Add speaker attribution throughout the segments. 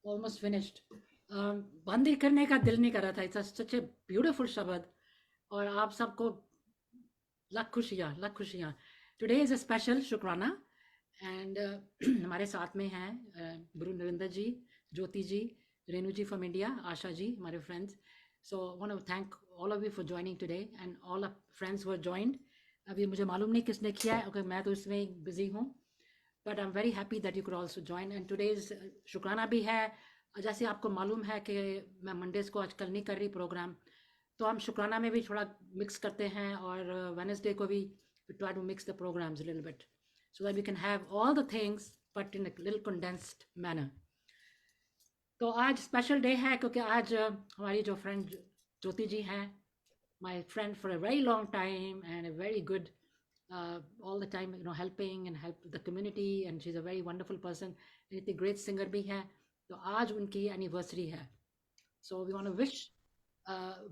Speaker 1: Almost finished. बंद ही करने का दिल नहीं कर रहा था। इट्स सच ए ब्यूटीफुल शब्द। और आप सबको लाख खुशियाँ, लाख खुशियाँ। टुडे इज़ अ स्पेशल शुक्राना एंड हमारे साथ में हैं गुरु नरेंद्र जी, ज्योति जी, रेणु जी फ्रॉम इंडिया, आशा जी, हमारे friends. So want to thank all of you for joining today and all of friends who joined. अभी मुझे मालूम नहीं किसने किया है, ओके मैं तो इसमें बिजी हूँ, but I am very happy that you could also join. And today's शुक्राना भी है। जैसे आपको मालूम है कि मैं मंडेज़ को आजकल नहीं कर रही प्रोग्राम, तो हम शुक्राना में भी थोड़ा मिक्स करते हैं और वेडनेसडे को भी try to mix the programmes little bit so that we can have all the things but in a little condensed manner. तो आज स्पेशल डे है क्योंकि आज हमारी जो फ्रेंड ज्योति जी हैं, my friend for a very long time and a very good all the time, you know, helping and help the community, and she's a very wonderful person, एक great singer भी है। तो आज उनकी एनिवर्सरी है, so we want to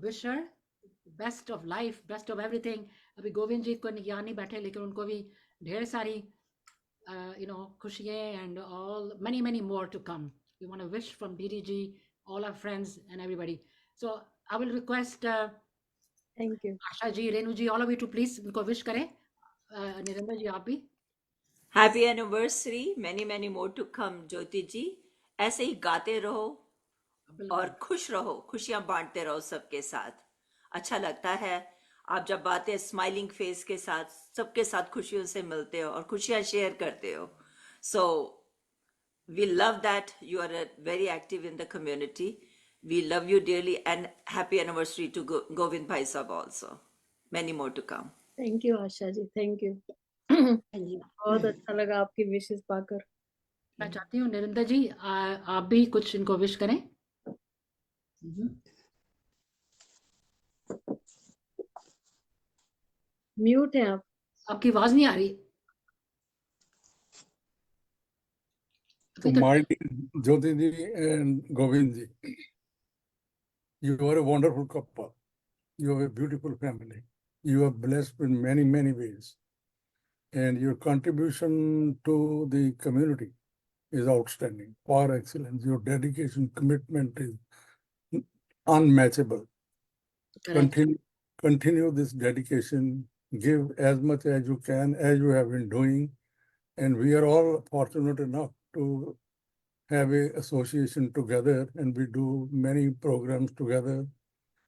Speaker 1: wish her best of life, best of everything। अभी गोविंद जी को यहाँ नहीं बैठे, लेकिन उनको भी ढेर सारी you know खुशियाँ and all many more to come। We want to wish from BDG all our friends and everybody। So I will request
Speaker 2: thank you.
Speaker 1: Asha ji, Renu ji, all of you to please उनको विश करें। निरंबर जी आप भी।
Speaker 3: Happy anniversary, many many more to come. Jyoti ji ऐसे ही गाते रहो और खुश रहो, खुशियां बांटते रहो सबके साथ। अच्छा लगता है आप जब बातें स्माइलिंग फेस के साथ सबके साथ खुशियों से मिलते हो और खुशियां शेयर करते हो। So we love that you are very active in the community. We love you dearly and happy anniversary to Govind भाई साहब also. Many more to come.
Speaker 2: Thank you Asha ji, thank you. बहुत अच्छा लगा आपकी विशेष पाकर।
Speaker 1: मैं चाहती हूँ निरंतर जी आप भी कुछ इनको विश करें।
Speaker 2: म्यूट हैं आप।
Speaker 1: आपकी आवाज नहीं आ रही।
Speaker 4: तो my dear Jyoti ji and Govind ji, you are a wonderful couple. You have a beautiful family. You are blessed in many ways, and your contribution to the community is outstanding, par excellence. Your dedication, commitment is unmatchable. Continue this dedication. Give as much as you can, as you have been doing, and we are all fortunate enough to have a association together, and we do many programs together.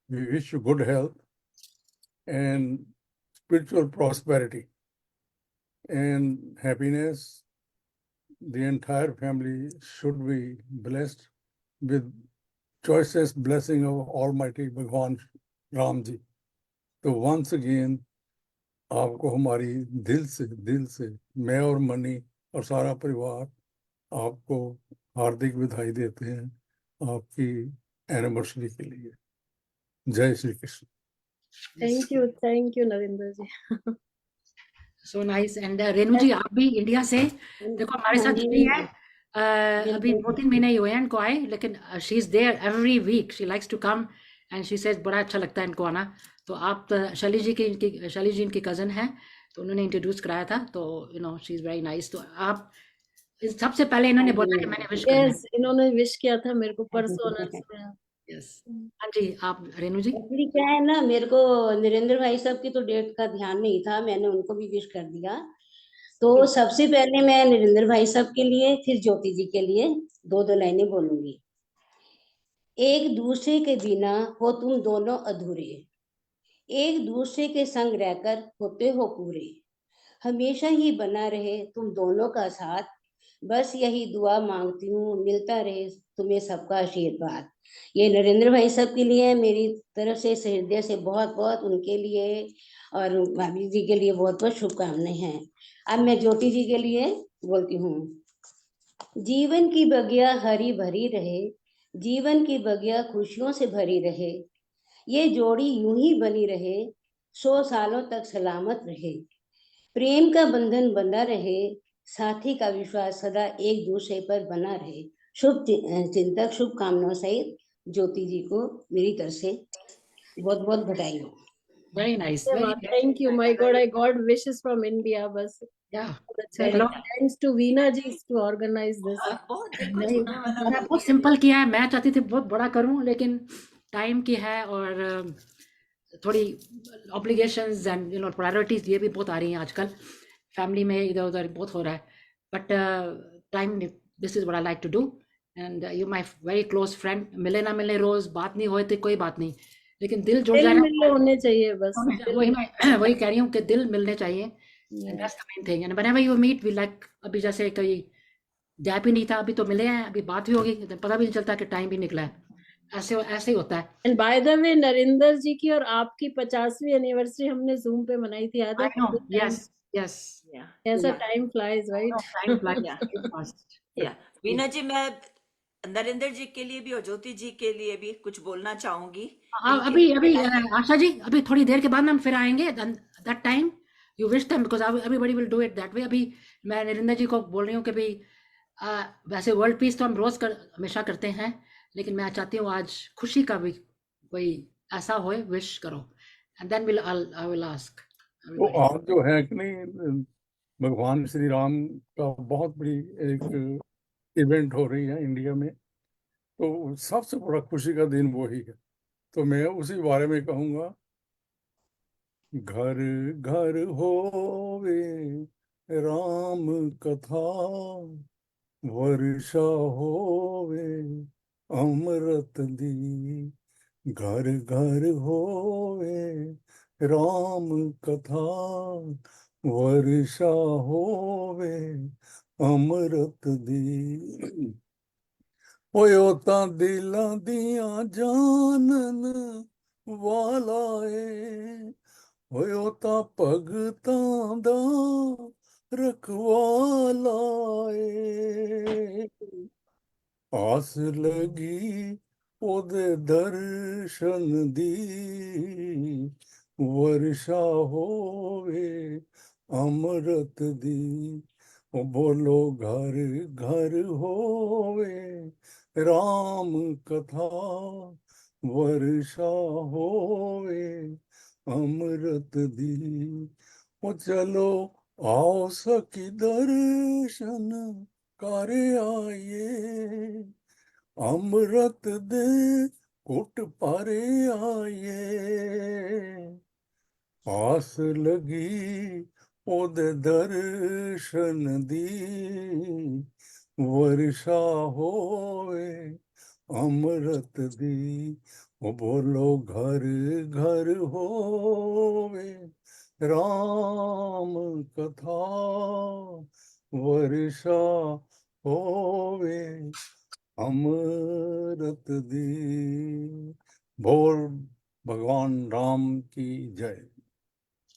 Speaker 4: We wish you good health and spiritual prosperity and happiness. The entire family should be blessed with choicest blessing of Almighty Bhagwan Ram Ji. So once again, आपको हमारी दिल से मैं और money और सारा परिवार आपको हार्दिक बधाई देते हैं आपकी एनिवर्सरी के लिए। Jai Shri Krishna.
Speaker 2: Thank you Narendra ji.
Speaker 1: So nice. And Renu ji आप भी इंडिया से देखो हमारे साथ जुड़ी है। अभी 2-3 महीने ही हुए हैं इनको आए, लेकिन she is there every week. She likes to come and she says बड़ा अच्छा लगता है इनको आना। तो आप शैली जी इनकी कजन है, तो उन्होंने इंट्रोड्यूस कराया था। तो you know she is very nice. तो आप सबसे पहले इन्होंने बोला कि मैंने विश करना है।
Speaker 2: यस, इन्होंने विश किया था मेरे को परसों अनर्स में।
Speaker 1: यस हाँ जी, आप रेणु जी।
Speaker 5: एक्चुअली क्या है ना, मेरे को नरेंद्र भाई साहब की तो डेट का ध्यान नहीं था, मैंने उनको भी विश कर दिया। तो सबसे पहले मैं नरेंद्र भाई साहब के लिए, फिर ज्योति जी के लिए दो लाइनें बोलूंगी। एक दूसरे के बिना हो तुम दोनों अधूरे, एक दूसरे के संग रहकर होते हो पूरे, हमेशा ही बना रहे तुम दोनों का साथ, बस यही दुआ मांगती हूँ मिलता रहे तुम्हें सबका आशीर्वाद। ये नरेंद्र भाई साहब के लिए, मेरी तरफ से हृदय से बहुत उनके लिए और भाभी जी के लिए बहुत शुभकामनाएं हैं। अब मैं ज्योति जी के लिए बोलती हूँ। जीवन की बगिया हरी भरी रहे, जीवन की बगिया खुशियों से भरी रहे, ये जोड़ी यूं ही बनी रहे, 100 सालों तक सलामत रहे, प्रेम का बंधन बंधा रहे, साथी का विश्वास सदा एक दूसरे पर बना रहे। शुभ चिंतक शुभकामनाओं सहित ज्योति जी को मेरी तरफ से बहुत बधाई हो।
Speaker 1: Very nice.
Speaker 2: Thank you. My God, I got wishes from India. बस
Speaker 1: Yeah.
Speaker 2: अच्छा
Speaker 3: Very
Speaker 2: लगा।
Speaker 3: nice.
Speaker 2: Thanks to Veena ji to organize this.
Speaker 3: बहुत देखो
Speaker 1: नहीं,
Speaker 3: सुनने वाला
Speaker 1: मैंने
Speaker 3: मिल
Speaker 1: बहुत
Speaker 3: गया
Speaker 1: सिंपल
Speaker 3: देखो।
Speaker 1: किया है। मैं चाहती थी बहुत बड़ा करूं, लेकिन टाइम की है और थोड़ी ऑब्लिगेशंस एंड प्रायोरिटीज ये भी बहुत आ रही हैं आजकल। फैमिली में इधर उधर बहुत हो रहा है, but time, this is what I like to do. And you my very close friend. मिले ना मिले रोज, बात नहीं होए तो कोई बात नहीं, लेकिन दिल जुड़
Speaker 2: दिल
Speaker 1: जाए ना।
Speaker 2: मिलने होने चाहिए बस।
Speaker 1: वही मैं वही कह रही हूँ कि दिल मिलने चाहिए। And that's the main thing. And whenever you meet, we like, अभी जैसे कोई गैप ही नहीं था, अभी तो मिले हैं, अभी बात भी होगी, तो पता भी नहीं चलता कि टाइम भी निकला है। ऐसे ऐसे ही होता है।
Speaker 2: And by the way Narendra ji की और आपकी 50वीं एनिवर्सरी हमने जूम पे मनाई थी, याद है?
Speaker 1: I know, yes, yes.
Speaker 3: Yeah.
Speaker 2: कैसा
Speaker 1: Yeah.
Speaker 2: Time flies,
Speaker 1: I know,
Speaker 2: right?
Speaker 1: time flies
Speaker 3: Yeah.
Speaker 1: very fast.
Speaker 3: या वीना जी, मैं नरेंद्र जी के लिए भी और ज्योति जी के लिए भी कुछ बोलना चाहूंगी।
Speaker 1: अभी अभी आशा जी, अभी थोड़ी देर के बाद हम फिर आएंगे। That time you wish them, because everybody will do it that way. अभी मैं नरेंद्र जी को बोल रही हूँ कि भाई वैसे वर्ल्ड पीस तो हम रोज हमेशा करते हैं, लेकिन मैं चाहती हूँ आज खुशी का भी कोई ऐसा होए, विश करो, and then I will ask
Speaker 4: तो आज जो है कि नहीं, भगवान श्री राम का बहुत बड़ी एक इवेंट हो रही है इंडिया में, तो सबसे बड़ा खुशी का दिन वही है। तो मैं उसी बारे में कहूँगा, घर घर होवे राम कथा, वर्षा होवे अमृत दी। घर घर होवे राम कथा, वर्षा होवे अमृत दी। होयो तां दिलां दियां जानन वाला ए, होयो तां भगतां दा रखवाला ए। आस लगी ओदे दर्शन दी, वर्षा होवे अमृत दी। ओ बोलो घर घर होवे राम कथा, वर्षा होवे अमृत दी। ओ चलो आओ सखी दर्शन कर आइए, अमृत दे कुट पारे आइए। आस लगी ओदे दर्शन दी, वर्षा होवे अमृत दी। ओ बोलो घर घर होवे राम कथा, वर्षा होवे अमृत दी। बोल भगवान राम की जय।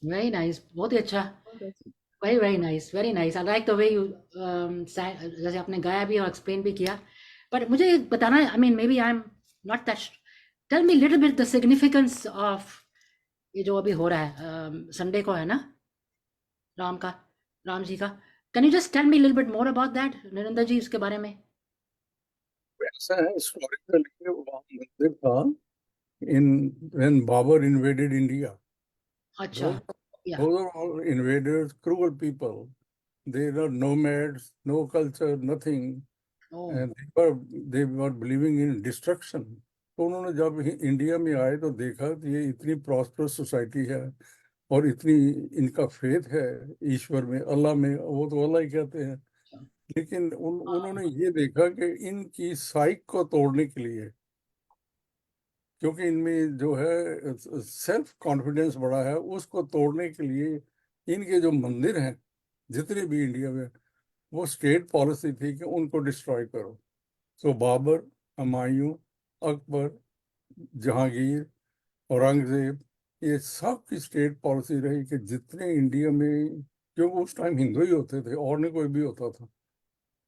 Speaker 1: वेरी नाइस, बहुत ही अच्छा। Very nice, very nice. I like the way you, जैसे आपने गाया भी और एक्सप्लेन भी किया। पर मुझे बताना, I mean maybe I am not that, tell me little bit the significance of ये जो अभी हो रहा है, संडे को है ना, राम जी का। Can you just tell me little bit more about that, Narendra ji, इसके बारे में?
Speaker 4: ऐसा है, हिस्टोरिकली वहाँ मंदिर था in when Babur invaded India.
Speaker 1: अच्छा, yeah,
Speaker 4: Those are all invaders, cruel people. They are nomads, no culture, nothing,
Speaker 1: oh,
Speaker 4: and they were believing in destruction. तो उन्होंने जब इंडिया में आए तो देखा कि ये इतनी प्रॉस्परस सोसाइटी है और इतनी इनका फेथ है ईश्वर में, अल्लाह में, वो तो अल्लाह ही कहते हैं। लेकिन उन्होंने ये देखा कि इनकी साइक को तोड़ने के लिए, क्योंकि इनमें जो है सेल्फ कॉन्फिडेंस बड़ा है, उसको तोड़ने के लिए इनके जो मंदिर हैं जितने भी इंडिया में, वो स्टेट पॉलिसी थी कि उनको डिस्ट्रॉय करो। सो बाबर, हुमायूं, अकबर, जहांगीर, औरंगजेब, ये सब की स्टेट पॉलिसी रही कि जितने इंडिया में, क्योंकि उस टाइम हिंदू ही होते थे और नहीं कोई भी होता था,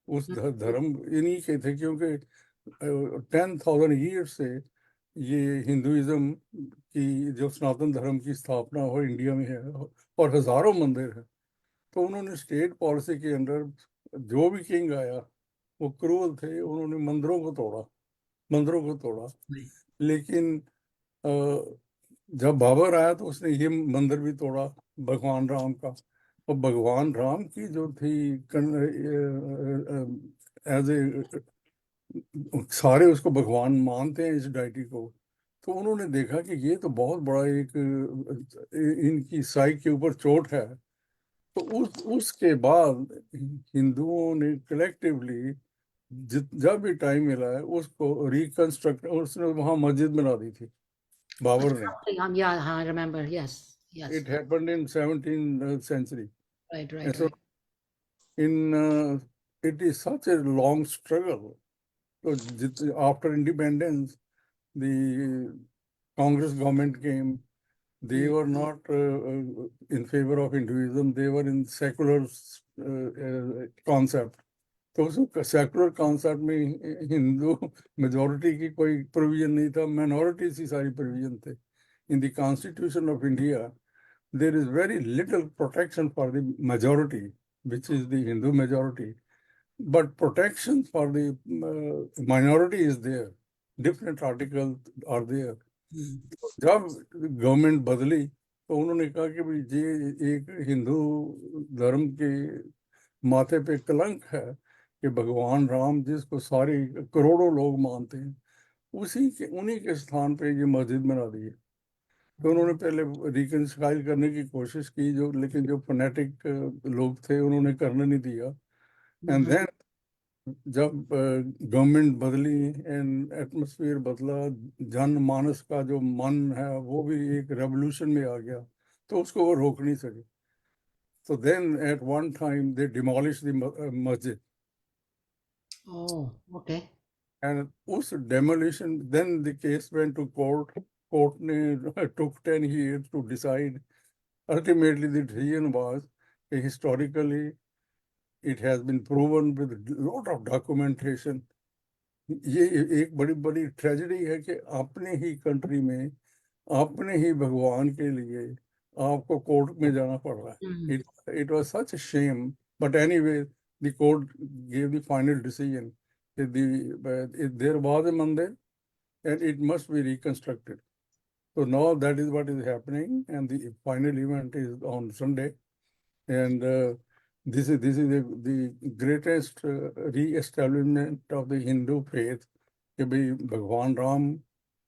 Speaker 4: उस धर्म इन्हीं के थे, क्योंकि 10,000 ईयर से ये हिंदुइज्म की जो सनातन धर्म की स्थापना हो इंडिया में है और हजारों मंदिर है। तो उन्होंने स्टेट पॉलिसी के अंदर जो भी किंग आया वो क्रूअल थे, उन्होंने मंदिरों को तोड़ा। लेकिन जब बाबर आया तो उसने ये मंदिर भी तोड़ा भगवान राम का, और भगवान राम की जो थी एज ए, सारे उसको भगवान मानते हैं इस डायटी को। तो उन्होंने देखा कि ये तो बहुत बड़ा एक इनकी साइक के ऊपर चोट है। तो उसके बाद हिंदुओं ने कलेक्टिवली जब भी टाइम मिला है उसको रिकंस्ट्रक्ट, उसने वहां मस्जिद बना दी थी बाबर ने।
Speaker 1: Yeah, I remember. Yes, yes.
Speaker 4: It happened in 17th century.
Speaker 1: Right, right,
Speaker 4: ऐसा
Speaker 1: right.
Speaker 4: in it is such a long struggle. So after independence, the Congress government came. They were not in favor of Hinduism. They were in secular concept. तो उस secular concept में Hindu majority की कोई provision नहीं था, minorities की सारी provision थे। In the constitution of India there is very little protection for the majority, which is the Hindu majority, but protection for the minority is there. Different articles are there. जब government बदली तो उन्होंने कहा कि भाई ये एक हिंदू धर्म के माथे पे कलंक है कि भगवान राम जिसको सारे करोड़ों लोग मानते हैं उन्हीं के स्थान पे ये मस्जिद बना दी है। तो उन्होंने पहले रिकंसाइल करने की कोशिश की, लेकिन जो फनेटिक लोग थे उन्होंने करने नहीं दिया। एंड देन जब गवर्नमेंट बदली एंड एटमॉस्फेयर बदला, जनमानस का जो मन है वो भी एक रेवोल्यूशन में आ गया, तो उसको वो रोक नहीं सके। तो then at one time they demolish the मस्जिद।
Speaker 1: Oh, okay.
Speaker 4: एंड उस demolition, then the case went to court. Court ने took 10 years to decide. Ultimately, the decision was historically it has been proven with a lot of documentation. ये एक बड़ी बड़ी tragedy है कि अपने ही कंट्री में अपने ही भगवान के लिए आपको कोर्ट में जाना पड़ रहा है। It was such a shame, but anyway, the court gave the final decision that there was a mandir and it must be reconstructed. So now that is what is happening, and the final event is on Sunday, and this is the greatest re-establishment of the Hindu faith कि भाई भगवान राम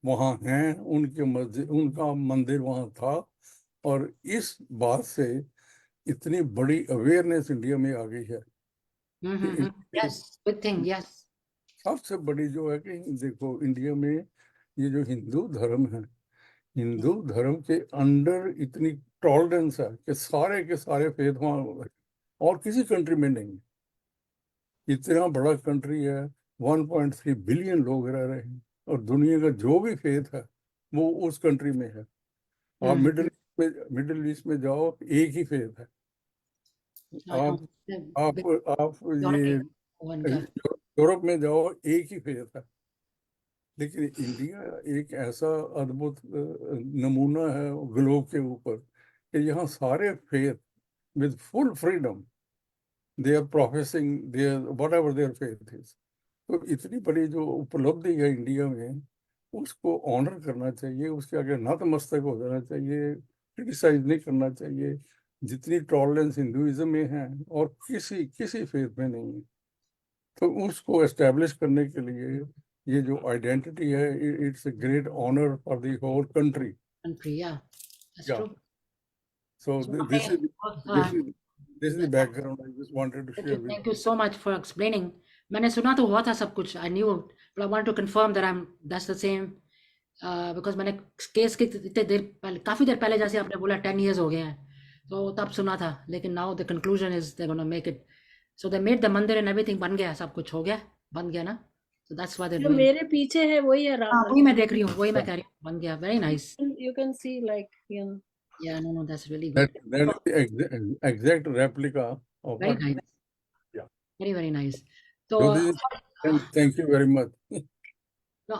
Speaker 4: वहाँ हैं, उनके मस्जिद, उनका मंदिर वहाँ था, और इस बात से इतनी बड़ी अवेयरनेस इंडिया में आ गई है कि
Speaker 1: Yes, good thing. Yes.
Speaker 4: सबसे बड़ी जो है कि देखो इंडिया में ये जो हिंदू धर्म है, हिंदू धर्म के अंडर इतनी टॉलरेंस है कि सारे के सारे फेथ वहाँ और किसी कंट्री में नहीं। इतना बड़ा कंट्री है, 1.3 बिलियन लोग रह रहे हैं, और दुनिया का जो भी फेथ है वो उस कंट्री में है। आप मिडिल ईस्ट में जाओ, एक ही फेथ है। आप ये यूरोप में जाओ, एक ही फेथ है। लेकिन इंडिया एक ऐसा अद्भुत नमूना है ग्लोब के ऊपर कि यहाँ सारे faith with full freedom they are professing their whatever their faith is. तो इतनी बड़ी जो उपलब्धि है इंडिया में, उसको ऑनर करना चाहिए, उसके आगे नतमस्तक हो जाना चाहिए, क्रिटिसाइज नहीं करना चाहिए। जितनी टॉलरेंस हिंदुइज्म में है और किसी फेथ में नहीं है, तो उसको एस्टेब्लिश करने के लिए ये जो आइडेंटिटी है, it's a great honour for the whole country.
Speaker 1: Yeah, that's
Speaker 4: Yeah.
Speaker 1: true.
Speaker 4: So
Speaker 1: So,
Speaker 4: this is the background I just wanted to share with
Speaker 1: thank you so much for explaining. मैंने सुना तो हुआ था सब कुछ, I knew, but I want to confirm that that's the same, because मैंने case के इतने देर पहले, काफी देर पहले, जैसे आपने बोला 10 years हो गए हैं, तो तब सुना था, लेकिन now the conclusion is they're gonna make it. So they made the मंदिर and everything, बन गया, सब कुछ हो गया, बन गया ना? So that's why they're
Speaker 2: जो
Speaker 1: doing.
Speaker 2: मेरे पीछे है वही है राम
Speaker 1: वही मैं देख रही हूँ, वही मैं कह रही हूँ, बन गया, very nice.
Speaker 2: You can see like, you know.
Speaker 1: Yeah, no, that's really
Speaker 4: that.
Speaker 1: good.
Speaker 4: That is the exact replica of
Speaker 1: Very
Speaker 4: what.
Speaker 1: nice.
Speaker 4: Yeah.
Speaker 1: Very, very nice. तो
Speaker 4: thank you very much.
Speaker 1: तो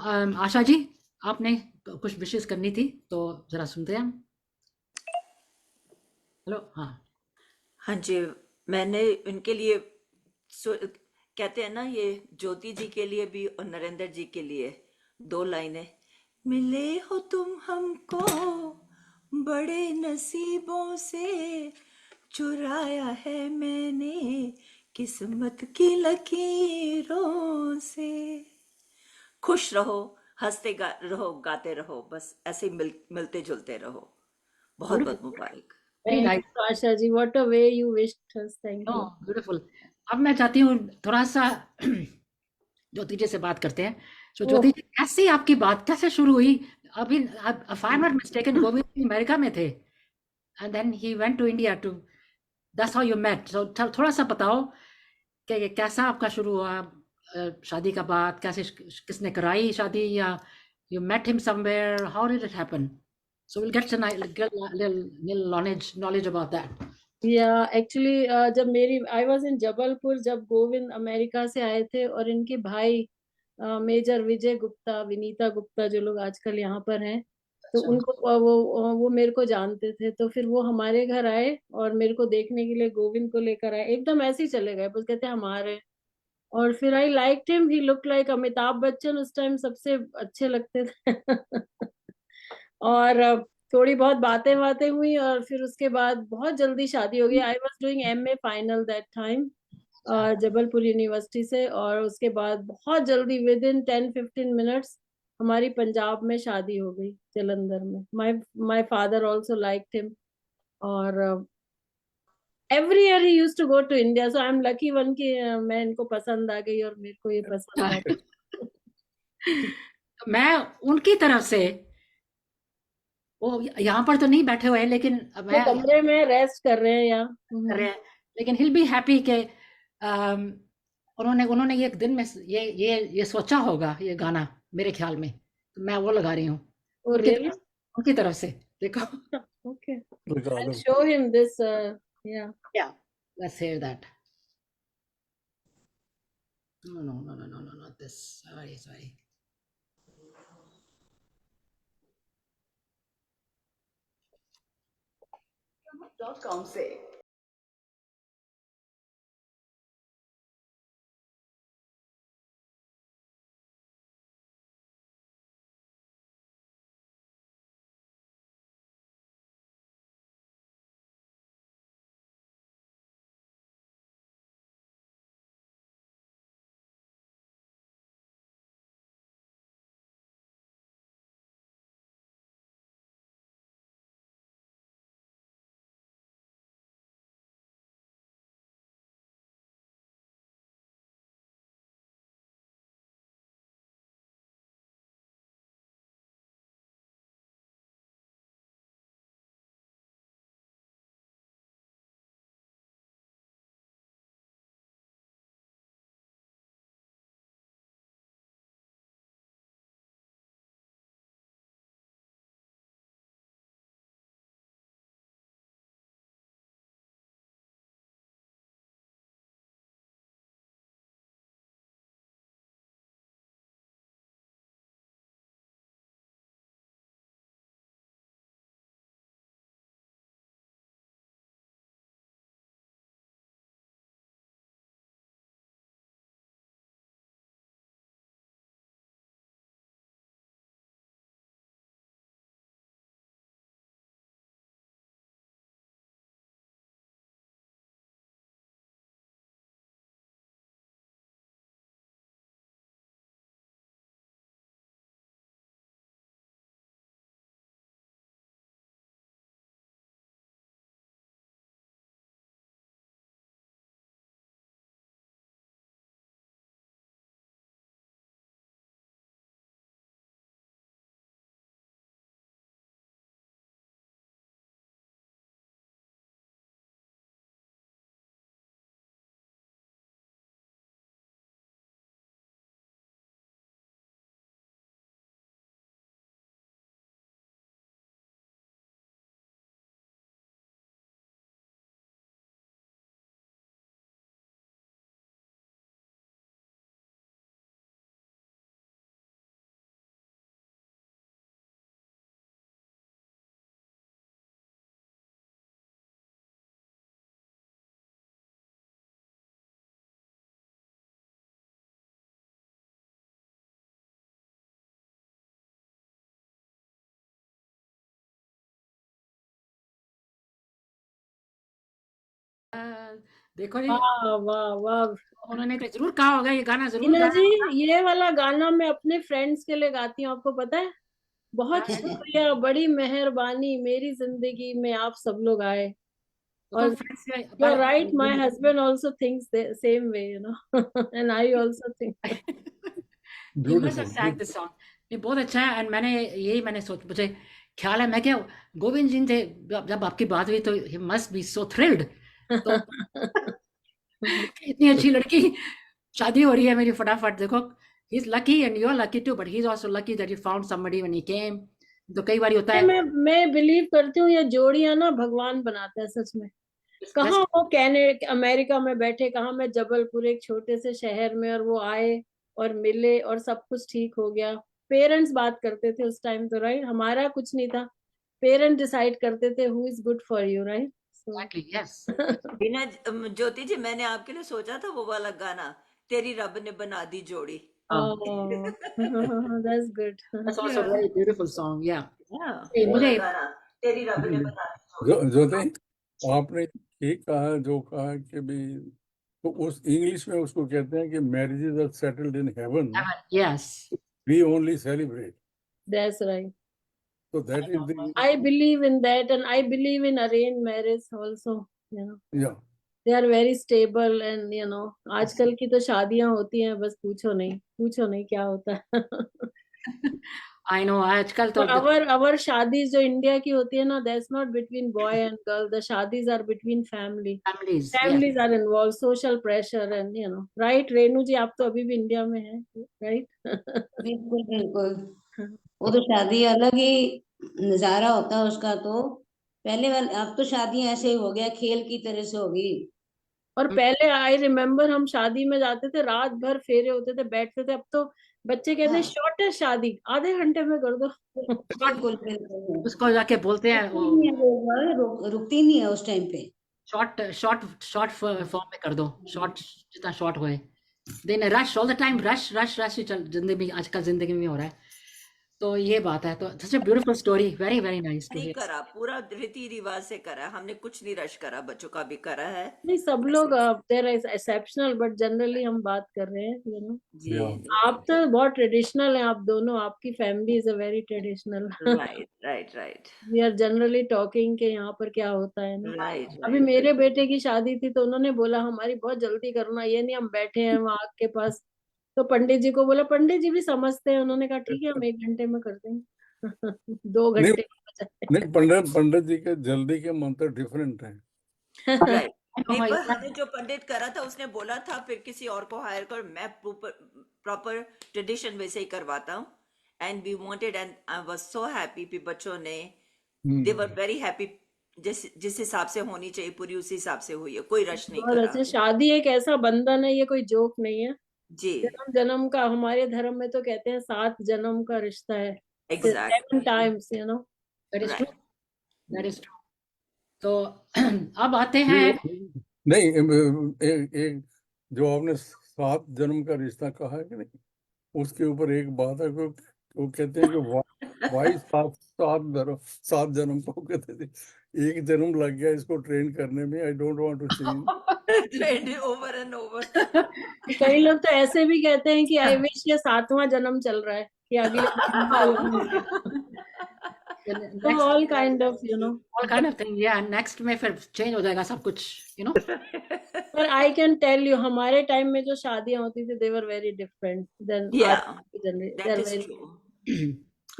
Speaker 1: आशा जी, आपने कुछ विशेष करनी थी, तो जरा सुनते हैं हम। हेलो। हाँ
Speaker 3: हाँ जी, मैंने उनके लिए कहते हैं ना, ये ज्योति जी के लिए भी और नरेंद्र जी के लिए 2 लाइनें। मिले हो तुम हमको बड़े नसीबों से, चुराया है मैंने किस्मत की लकीरों से। खुश रहो, हंसते रहो, गाते रहो, बस ऐसे ही मिलते जुलते रहो। बहुत
Speaker 1: ब्यूटीफुल,
Speaker 3: बहुत मुबारक।
Speaker 1: Very
Speaker 2: Thank
Speaker 1: nice.
Speaker 2: you, Asha ji. What a way you wished us. Thank
Speaker 1: no,
Speaker 2: you.
Speaker 1: Beautiful. अब मैं चाहती हूँ थोड़ा सा ज्योति जी से बात करते हैं। सो ज्योति
Speaker 2: Oh,
Speaker 1: जी, कैसे आपकी बात कैसे शुरू हुई? अभी if I am not mistaken, Govind America में थे and then he went to India to, that's how you met. So थोड़ा सा बताओ कि ये कैसा आपका शुरू हुआ, शादी का बाद कैसे, किसने कराई शादी, या you met him somewhere, how did it happen? So will get little knowledge about that.
Speaker 2: yeah, actually, जब मेरी आई वॉज इन जबलपुर जब गोविंद अमेरिका से आए थे, और इनके भाई मेजर विजय गुप्ता, विनीता गुप्ता, जो लोग आजकल यहाँ पर हैं, तो
Speaker 1: अच्छा,
Speaker 2: उनको वो मेरे को जानते थे, तो फिर वो हमारे घर आए और मेरे को देखने के लिए गोविंद को लेकर आए। एकदम ऐसे ही चले गए, बस कहते हमारे। और फिर I like him, he look like Amitabh Bachchan, उस टाइम सबसे अच्छे लगते थे। और थोड़ी बहुत बातें बातें हुई, और फिर उसके बाद बहुत जल्दी शादी हो गई। I was doing MA final that time,
Speaker 1: अच्छा।
Speaker 2: जबलपुर यूनिवर्सिटी से, और उसके बाद बहुत जल्दी विद इन 10-15 मिनट्स हमारी पंजाब में शादी हो गई, जलंधर में। My my father also liked him, और every year he used to go to India, so I am lucky one कि मैं इनको पसंद आ गई और मेरे को ये पसंद आ गई।
Speaker 1: मैं उनकी तरफ से, वो यहाँ पर तो नहीं बैठे हुए हैं, लेकिन
Speaker 2: वो
Speaker 1: मैं
Speaker 2: कमरे में रेस्ट कर रहे हैं यहाँ।
Speaker 1: कर रहे हैं, लेकिन हिल बी हैप्पी के अम, उन्होंने उन्होंने ये एक दिन में ये सोचा होगा ये गाना, मेरे ख्याल में, तो मैं वो लगा रही हूँ
Speaker 2: ओ रियली?
Speaker 1: उनकी तरफ से। देखो,
Speaker 2: ओके,
Speaker 4: लगा
Speaker 2: आई
Speaker 4: लो।
Speaker 2: Show him this, yeah.
Speaker 1: Yeah let's hear that. No no no no no no not this, sorry sorry.
Speaker 3: .com से
Speaker 1: देखो जी,
Speaker 2: वाह वाह वाह।
Speaker 1: उन्होंने तो जरूर कहा होगा, ये गाना जरूर
Speaker 2: टीना
Speaker 1: गाया
Speaker 2: जी,
Speaker 1: होगा।
Speaker 2: ये वाला गाना मैं अपने फ्रेंड्स के लिए गाती हूँ, आपको पता है? बहुत
Speaker 1: हाँ,
Speaker 2: शुक्रिया, बड़ी मेहरबानी, मेरी जिंदगी में आप सब लोग आए।
Speaker 1: देखो
Speaker 2: और
Speaker 1: फ्रेंड्स से
Speaker 2: यू आर
Speaker 1: पहले
Speaker 2: right, my husband also thinks the same way, you know, and I also think.
Speaker 1: He must have
Speaker 4: Beautiful,
Speaker 1: sang
Speaker 4: beautiful.
Speaker 1: This song. ये बहुत अच्छा है। एंड मैंने सोच, मुझे ख्याल है, मैं क्या, गोविंद जी थे, जब आपकी बात हुई तो he must be so thrilled. तो इतनी अच्छी लड़की, शादी हो रही है मेरी फटाफट। देखो, he is lucky and you are lucky too, but he is also lucky that you found somebody when he came. तो कई बार होता है,
Speaker 2: मैं बिलीव करती हूँ ये जोड़ियां ना भगवान बनाता है सच में। कहाँ
Speaker 1: जस्ट
Speaker 2: वो अमेरिका में बैठे, कहाँ मैं जबलपुर एक छोटे से शहर में, और वो आए और मिले और सब कुछ ठीक हो गया। पेरेंट्स बात करते थे उस टाइम तो, राइट, हमारा कुछ नहीं था। पेरेंट डिसाइड करते थे who is good for you, right? So
Speaker 1: exactly, yes.
Speaker 3: बिना ज्योति जी, मैंने आपके लिए सोचा था वो वाला गाना, तेरी रब ने बना दी जोड़ी।
Speaker 2: That's good.
Speaker 1: That's also
Speaker 3: Yeah,
Speaker 1: very beautiful song, या।
Speaker 3: yeah, वो वाला
Speaker 1: मुझे
Speaker 3: गाना, तेरी रब ने बना दी जोड़ी।
Speaker 4: जो आपने एक कहा, जो कहा कि भी, तो उस इंग्लिश में उसको कहते हैं कि marriages are settled in heaven,
Speaker 1: yes,
Speaker 4: we only celebrate.
Speaker 2: That's right.
Speaker 4: So that is the,
Speaker 2: I believe in that, and I believe in arranged marriage also, you know.
Speaker 4: yeah.
Speaker 2: They are very stable, and you know, आजकल की तो शादियां होती हैं, बस पूछो नहीं क्या होता है।
Speaker 1: आई नो, आजकल तो
Speaker 2: और अवर शादी जो इंडिया की होती है ना, that's not between boy and girl, the शादीज are between family.
Speaker 1: Families, yes.
Speaker 2: Families are involve, social pressure, and you know, right Renu ji, आप तो अभी भी इंडिया में हैं, राइट?
Speaker 5: बिल्कुल बिल्कुल। वो तो शादी अलग ही नजारा होता है उसका तो। पहले वाले, अब तो शादी ऐसे ही हो गया, खेल की तरह से होगी।
Speaker 2: और पहले आई रिमेम्बर हम शादी में जाते थे, रात भर फेरे होते थे, बैठते थे। अब तो बच्चे कहते हैं
Speaker 5: हाँ,
Speaker 2: शॉर्टेस्ट शादी आधे घंटे में कर दो।
Speaker 5: बिल्कुल बिल्कुल।
Speaker 1: उसको जाके बोलते हैं वो,
Speaker 5: रुकती नहीं है वो girl, रुकती नहीं है उस टाइम पे।
Speaker 1: शॉर्ट शॉर्ट शॉर्ट फॉर्म में कर दो, शॉर्ट, जितना शॉर्ट होए। Then rush all the time, rush rush rush ही चल, जिंदगी में आजकल जिंदगी में हो रहा है। तो ये बात है। तो such a beautiful story, very very nice to
Speaker 3: नहीं
Speaker 1: हियर।
Speaker 3: करा, पूरा रीति रिवाज से करा, हमने कुछ नहीं रश करा, बच्चों का भी करा है
Speaker 2: नहीं, सब
Speaker 3: ऐसे।
Speaker 2: लोग there is exceptional, but generally हम बात कर रहे हैं, यू नो।
Speaker 3: Ji
Speaker 4: Yeah.
Speaker 2: आप तो बहुत ट्रेडिशनल हैं, आप दोनों, आपकी family is a very traditional.
Speaker 3: Right right right
Speaker 2: we are generally talking के यहाँ पर क्या होता है ना।
Speaker 3: राइट
Speaker 2: अभी
Speaker 3: राइट।
Speaker 2: मेरे बेटे की शादी थी तो उन्होंने बोला हमारी बहुत जल्दी करना, ये नहीं हम बैठे हैं वहां आग के पास। तो पंडित जी को बोला, पंडित जी भी समझते हैं, उन्होंने कहा ठीक है हम 1 घंटे में कर देंगे। 2 घंटे
Speaker 4: नहीं,
Speaker 2: की बजाय।
Speaker 4: नहीं, पंडित जी के जल्दी के मंत्र डिफरेंट हैं।
Speaker 3: राइट। नहीं,
Speaker 1: नो,
Speaker 3: पर हमने जो पंडित करा था उसने बोला था फिर किसी और को हायर कर, मैं प्रॉपर ट्रेडिशन वैसे ही करवाता हूँ। And we wanted, and I was so happy कि बच्चों ने, दे वर वेरी हैप्पी, जिस हिसाब से होनी चाहिए पूरी उसी हिसाब से हुई है, कोई रश नहीं
Speaker 2: बहुत
Speaker 3: करा।
Speaker 2: अच्छे। शादी एक ऐसा बंधन है, ये कोई जोक नहीं है।
Speaker 3: जी,
Speaker 2: जन्म जन्म का, हमारे धर्म में तो कहते हैं 7 जन्म का रिश्ता है,
Speaker 3: exactly,
Speaker 2: 7 times, you know.
Speaker 1: That is true,
Speaker 3: right.
Speaker 1: That is true. तो अब आते
Speaker 4: नहीं,
Speaker 1: हैं,
Speaker 4: नहीं, एक जो आपने 7 जन्म का रिश्ता कहा है कि नहीं, उसके ऊपर एक बात है कि वो कहते हैं कि वाई सात सात जन्म को कहते थे, 1 जन्म लग गया इसको ट्रेन करने में। I don't want to change.
Speaker 3: Trend over and over.
Speaker 2: कई लोग तो ऐसे भी कहते हैं कि आई विश ये 7वां जन्म चल रहा है, कि अगले तो
Speaker 1: next,
Speaker 2: all kind of, you know.
Speaker 1: All kind of thing, या नेक्स्ट में फिर चेंज हो जाएगा सब कुछ, यू नो।
Speaker 2: पर आई कैन टेल यू, हमारे टाइम में जो शादियां होती थी, they were very different than
Speaker 3: yeah,
Speaker 2: they
Speaker 3: that
Speaker 2: are
Speaker 3: is
Speaker 2: very.
Speaker 3: True.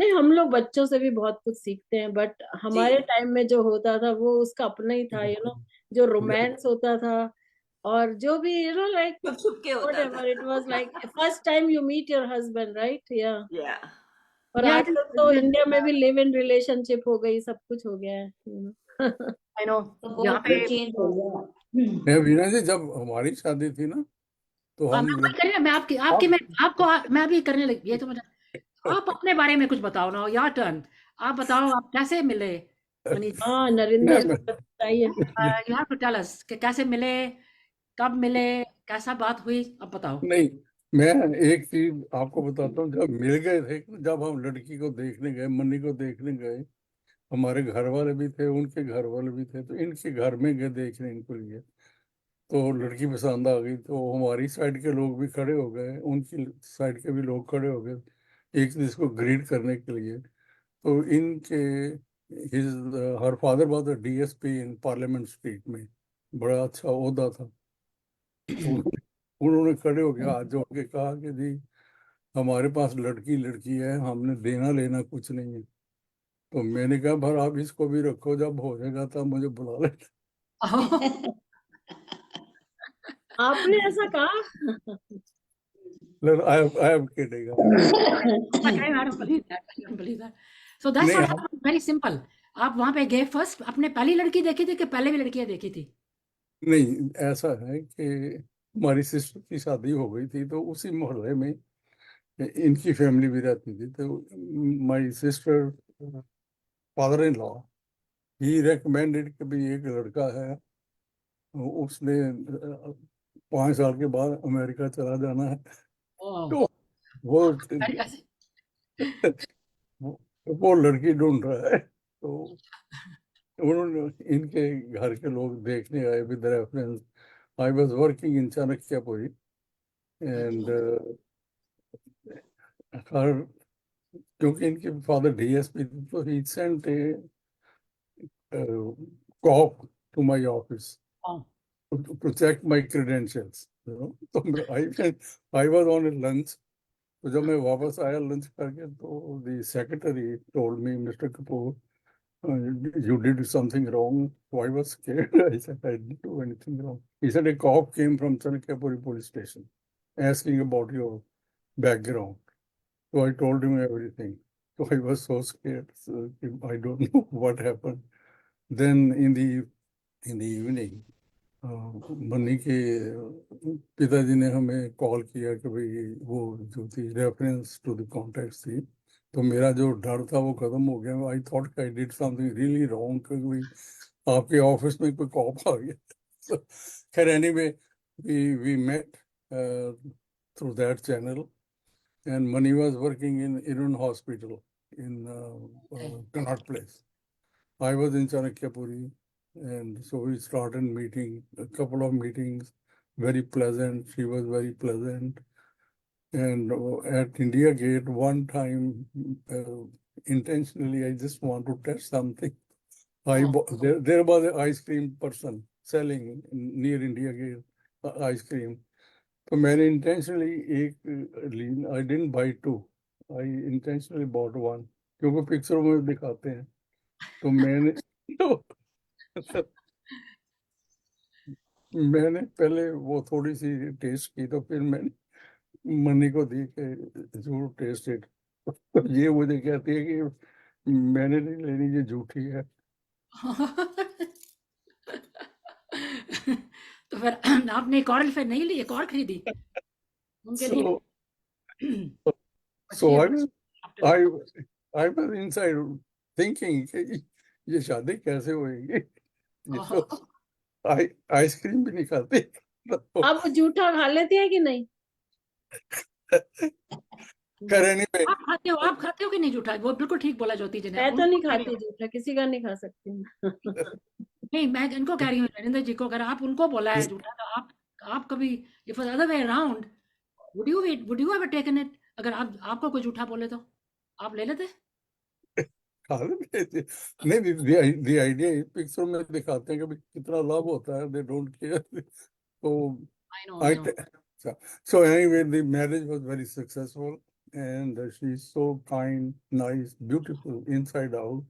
Speaker 2: नहीं, हम लोग बच्चों से भी बहुत कुछ सीखते हैं, बट
Speaker 3: जी,
Speaker 2: हमारे टाइम में जो होता था वो उसका अपना ही था, यू नो। जो रोमांस होता था, और जो भी, यू नो, लाइक
Speaker 3: छुप छुप के होता था।
Speaker 2: whatever it was, like first time you meet your husband, right? Yeah.
Speaker 3: या,
Speaker 2: और
Speaker 1: या
Speaker 2: आजकल तो इंडिया में भी लिव इन रिलेशनशिप हो गई, सब कुछ हो गया है, you know.
Speaker 1: आई नो,
Speaker 5: तो
Speaker 1: यहाँ
Speaker 5: बहुत
Speaker 1: पे
Speaker 5: कुछ चेंज हो गया।
Speaker 4: वीना जी, जब हमारी शादी थी ना, तो हम
Speaker 1: मैं वही करिए, मैं आपकी आपकी मैं आपको मैं अभी करने लगी, ये तो मुझे, आप अपने बारे में कुछ बताओ ना, योर टर्न। आप बताओ, आप कैसे मिले मनीष?
Speaker 2: हाँ, नरेंद्र जी बताइए।
Speaker 1: You have to tell us कि कैसे मिले, कब मिले, कैसा बात हुई, अब बताओ।
Speaker 4: नहीं, मैं एक चीज आपको बताता हूँ। जब मिल गए थे, जब हम लड़की को देखने गए, मनी को देखने गए, हमारे घर वाले भी थे, उनके घर वाले भी थे, तो इनके घर में गए देखने इनको लिए। तो लड़की पसंद आ गई, तो हमारी साइड के लोग भी खड़े हो गए, उनकी साइड के भी लोग खड़े हो गए एक दूसरे को ग्रीट करने के लिए। तो इनके his her father was a DSP in parliament street में, बड़ा अच्छा ओहदा था। तो उन्होंने खड़े होकर हाथ जोड़ के कहा कि जी हमारे पास लड़की लड़की है, हमने देना लेना कुछ नहीं है। तो मैंने कहा भर आप इसको भी रखो, जब हो जाएगा तब मुझे बुला लेना।
Speaker 2: आपने ऐसा कहा?
Speaker 4: I am kidding.
Speaker 1: I don't believe that. I don't believe that. So that's
Speaker 4: नहीं
Speaker 1: what
Speaker 4: हम
Speaker 1: happened. Very simple. आप वहां पे गए फर्स्ट, आपने पहली लड़की देखी थी कि पहले भी लड़कियां देखी थी?
Speaker 4: नहीं, ऐसा है कि हमारी सिस्टर की शादी हो गई थी, तो उसी मोहल्ले में इनकी फैमिली भी रहती थी। तो my sister father in law he recommended कि भी एक लड़का है, उसने 5 साल के बाद अमेरिका चला जाना है।
Speaker 1: ओह,
Speaker 4: तो वो
Speaker 1: अमेरिका से।
Speaker 4: वो लड़की ढूंढ रहा है। तो उन्होंने इनके घर के लोग देखने आए with reference. I was working in Chanakyapuri and her, क्योंकि इनके फादर डीएसपी थे, तो he sent a cop to my office
Speaker 1: Oh,
Speaker 4: to check my credentials, you know. तो I was on a lunch, तो जब मैं वापस आया लंच करके, तो the secretary told me, Mr. Kapoor, you did something wrong. So I was scared. I said, I didn't do anything wrong. He said, a cop came from Chanakapuri police station asking about your background. So I told him everything. So I was so scared. So I don't know what happened. Then in the evening, बन्नी के पिताजी ने हमें call किया कि भाई वो जो थी रेफरेंस टू द कॉन्टेक्ट थी। तो मेरा जो डर था वो खत्म हो गया। I thought I did something really wrong, क्योंकि भाई आपके ऑफिस में कोई कॉप आ गया। So, खैर anyway we met through that channel, and Mani was working in इरुन hospital in
Speaker 1: okay.
Speaker 4: Connaught Place. I was in Chanakyapuri, and so we started meeting, a couple of meetings, very pleasant. She was very pleasant. And at India Gate, one time, intentionally, I just want to test something.
Speaker 1: Oh,
Speaker 4: There was an ice cream person selling near India Gate ice cream. So मैंने intentionally I didn't buy two. I intentionally bought one, क्योंकि पिक्चरों में दिखाते हैं। तो मैंने मैंने पहले वो थोड़ी सी टेस्ट की, तो फिर मैंने मनी को दी कि जरूर टेस्ट इट। तो ये मुझे कहती है कि मैंने नहीं लेनी, ये झूठी है।
Speaker 1: तो फिर आपने एक और फिर नहीं ली, एक और खरीदी उनके लिए?
Speaker 4: So
Speaker 1: बच्ची
Speaker 4: I
Speaker 1: अब
Speaker 4: was
Speaker 1: after
Speaker 4: I
Speaker 1: that.
Speaker 4: I was inside thinking कि ये शादी कैसे होएगी, ये तो
Speaker 1: Oh,
Speaker 4: आइसक्रीम भी नहीं खाते। तो
Speaker 2: आप जूठा खा लेती है कि नहीं?
Speaker 4: खैर anyway,
Speaker 1: आप खाते हो कि नहीं जूठा? वो बिल्कुल ठीक बोला ज्योति जी ने।
Speaker 2: मैं तो
Speaker 1: उनको
Speaker 2: नहीं
Speaker 1: कह रही
Speaker 2: खाती
Speaker 1: हूँ,
Speaker 2: जूठा, किसी का नहीं खा सकती हूँ।
Speaker 1: नहीं मैं इनको कह रही हूँ नरेंद्र जी को, अगर आप उनको बोला है जूठा तो आप कभी, if other way around, would you ever taken it? अगर आप आपको कोई जूठा बोले तो आप ले लेते?
Speaker 4: खा लेते थे। नहीं, the idea पिक्चर में दिखाते हैं कि भाई कितना लाभ होता है, they don't care. तो
Speaker 1: I know,
Speaker 4: I
Speaker 1: I know.
Speaker 4: so anyway, the marriage was very successful, and she's so kind, nice, beautiful inside out.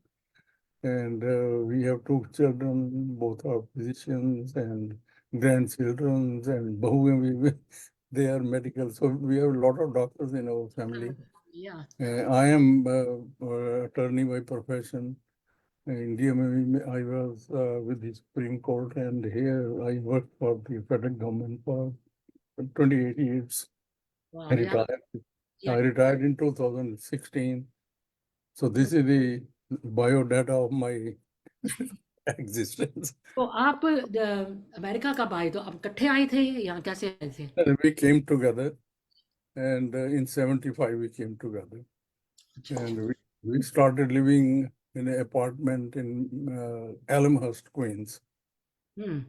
Speaker 4: And we have 2 children, both are physicians, and grandchildren, and bahu, they are medical. So we have a lot of doctors in our family.
Speaker 1: या
Speaker 4: I am attorney by profession. In India, I was with the Supreme Court, and here I worked for the federal government for 28 years. I
Speaker 1: वाह या
Speaker 4: retired in 2016. So this is the biodata of my existence.
Speaker 1: तो आप America कब आए? तो आप इकट्ठे आए थे या कैसे आए थे?
Speaker 4: And we came together, and in 75 we came together, and we started living in an apartment in Elmhurst, Queens.
Speaker 1: हम्म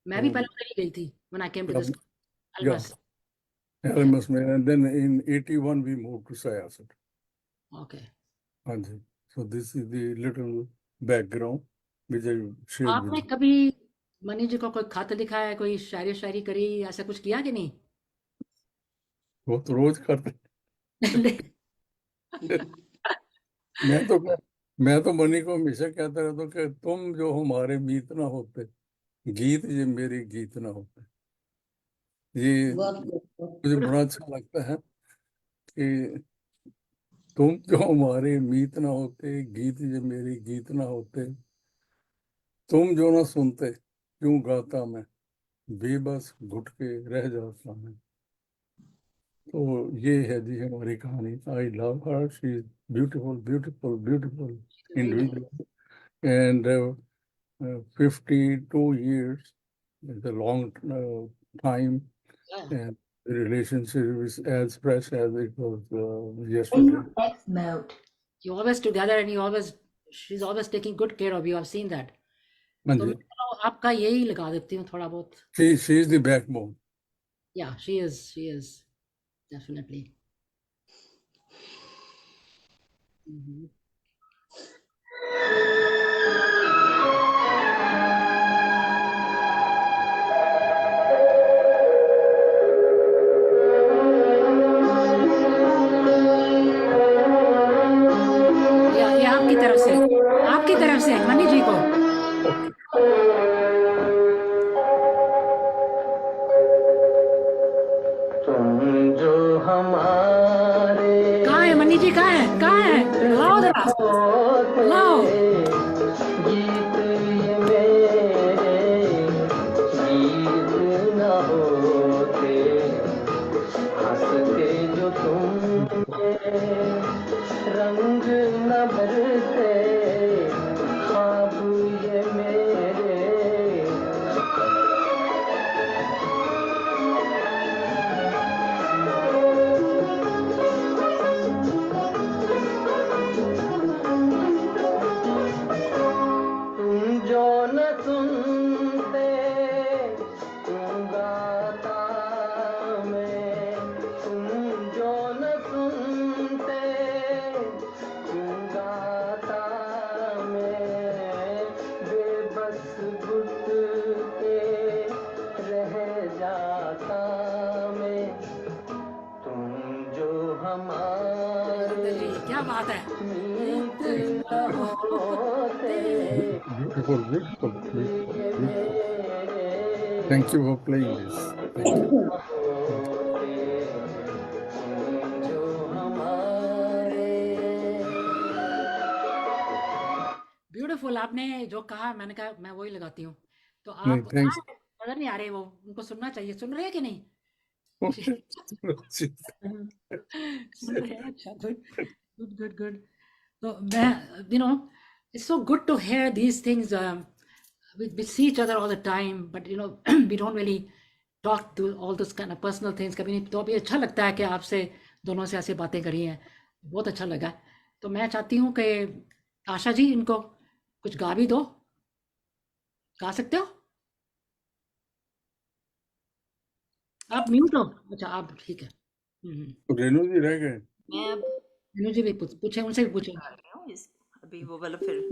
Speaker 1: मैं भी
Speaker 4: So,
Speaker 1: पहले उधर ही गई थी when I came to this
Speaker 4: yeah,
Speaker 1: Almas.
Speaker 4: Helmets, and then in 81 we moved to Syosset.
Speaker 1: Okay.
Speaker 4: ਹਾਂਜੀ. So this is the little background which I shared with
Speaker 1: आपने
Speaker 4: you.
Speaker 1: कभी money जी को कोई खत लिखा है, कोई शायरी शायरी करी, ऐसा कुछ किया कि नहीं?
Speaker 4: वो तो रोज करते। मैं तो मनी को हमेशा कहता रहता हूँ कि तुम जो हमारे मीत ना होते, गीत ये मेरे गीत ना होते। ये
Speaker 5: बहुत बहुत
Speaker 4: मुझे बड़ा अच्छा लगता है कि तुम जो हमारे मीत ना होते, गीत ये मेरे गीत ना होते, तुम जो ना सुनते क्यों गाता मैं, बेबस घुट के रह जाता मैं। तो ये है जी हमारी कहानी। I love her, she is beautiful beautiful beautiful
Speaker 1: very nice.
Speaker 4: Individual, and 52 years is a long time, and the relationship is as fresh as it was yesterday.
Speaker 3: Text mode.
Speaker 1: You always together and you always, she's always taking good care of you. I've seen that.
Speaker 4: हाँ
Speaker 1: तो
Speaker 4: जी,
Speaker 1: मैं तो आपका यही लगा देती हूँ थोड़ा बहुत।
Speaker 4: she is the backbone.
Speaker 1: Yeah, she is definitely. Mhm. ये आपकी तरफ से मनी जी को।
Speaker 4: Okay.
Speaker 6: तुम जो हमारे
Speaker 1: कहाँ है मनी जी, कहाँ है लाओ जरा, लाओ।
Speaker 6: गीत ये मेरे गीत न होते, हंसते जो तुम रंग न भरते, ख्वाब ये मेरे तुम जो न सुनते क्यों गाता मैं, तुम जो न सुनते क्यों गाता मैं, बेबस घुट के रह जाता मैं, तुम जो हमारे
Speaker 1: जी क्या बात है।
Speaker 6: मीत न होते,
Speaker 4: Beautiful, beautiful, beautiful,
Speaker 6: ये
Speaker 4: beautiful.
Speaker 6: मेरे
Speaker 4: Thank you for playing this. Thank you.
Speaker 6: होते, तुम जो हमारे
Speaker 1: ब्यूटीफुल, आपने जो कहा मैंने कहा मैं वही लगाती हूँ। तो
Speaker 4: नहीं,
Speaker 1: आप
Speaker 4: thanks.
Speaker 1: नजर नहीं आ रहे, वो उनको सुनना चाहिए। सुन रहे हैं कि नहीं? सुन रहे हैं, अच्छा, गुड गुड गुड। तो मैं, it's so good to hear these things. We see each other all the time, but we don't really talk to all those kind of personal things कभी नहीं। तो अभी अच्छा लगता है कि आपसे दोनों से ऐसे बातें करी हैं, बहुत अच्छा लगा। तो मैं चाहती हूँ कि आशा जी इनको कुछ गा भी दो। गा सकते हो? आप म्यूट हो? अच्छा, आप ठीक है।
Speaker 4: रेणु जी रह गए।
Speaker 3: मैं अब
Speaker 1: मीनू जी भी पूछे, उनसे भी पूछे।
Speaker 3: गा रही हूँ अभी वो वाला फिर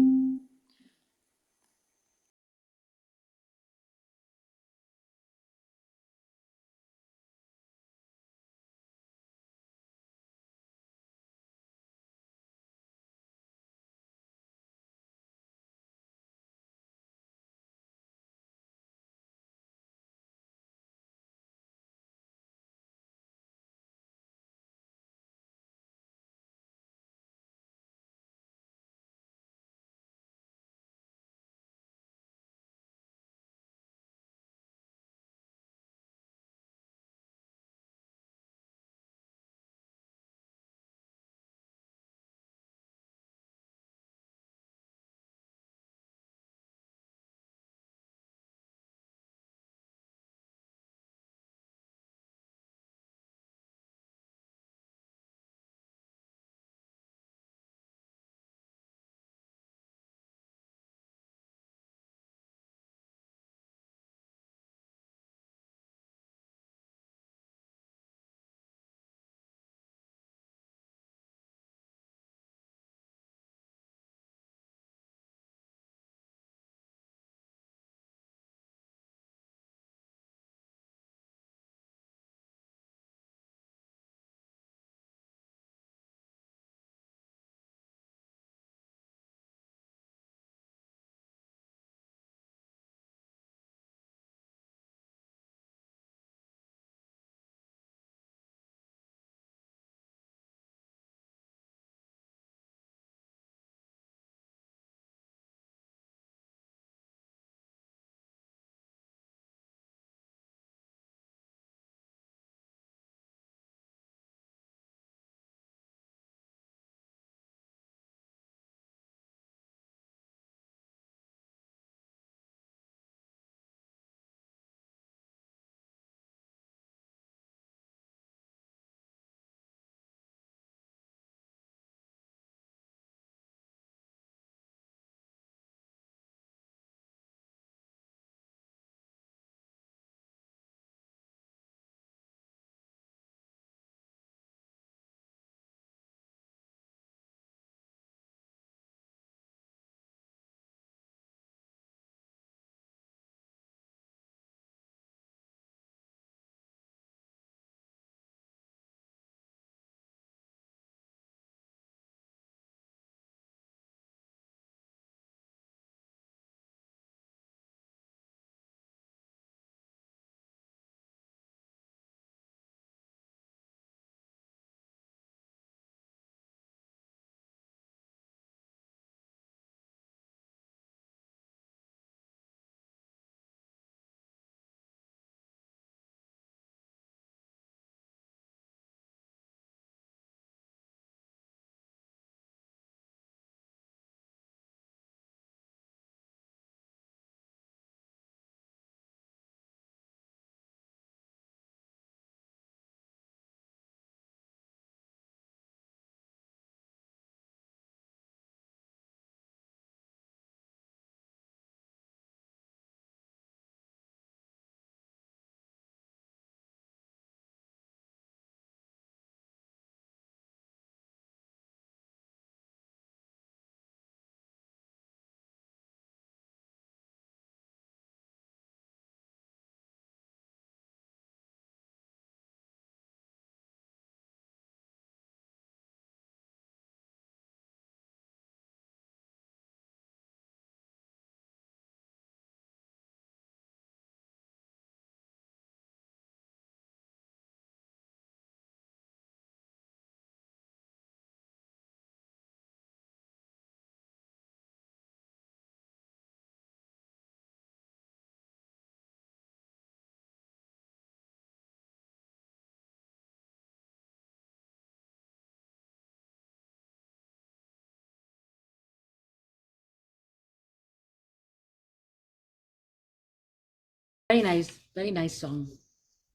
Speaker 1: very nice song.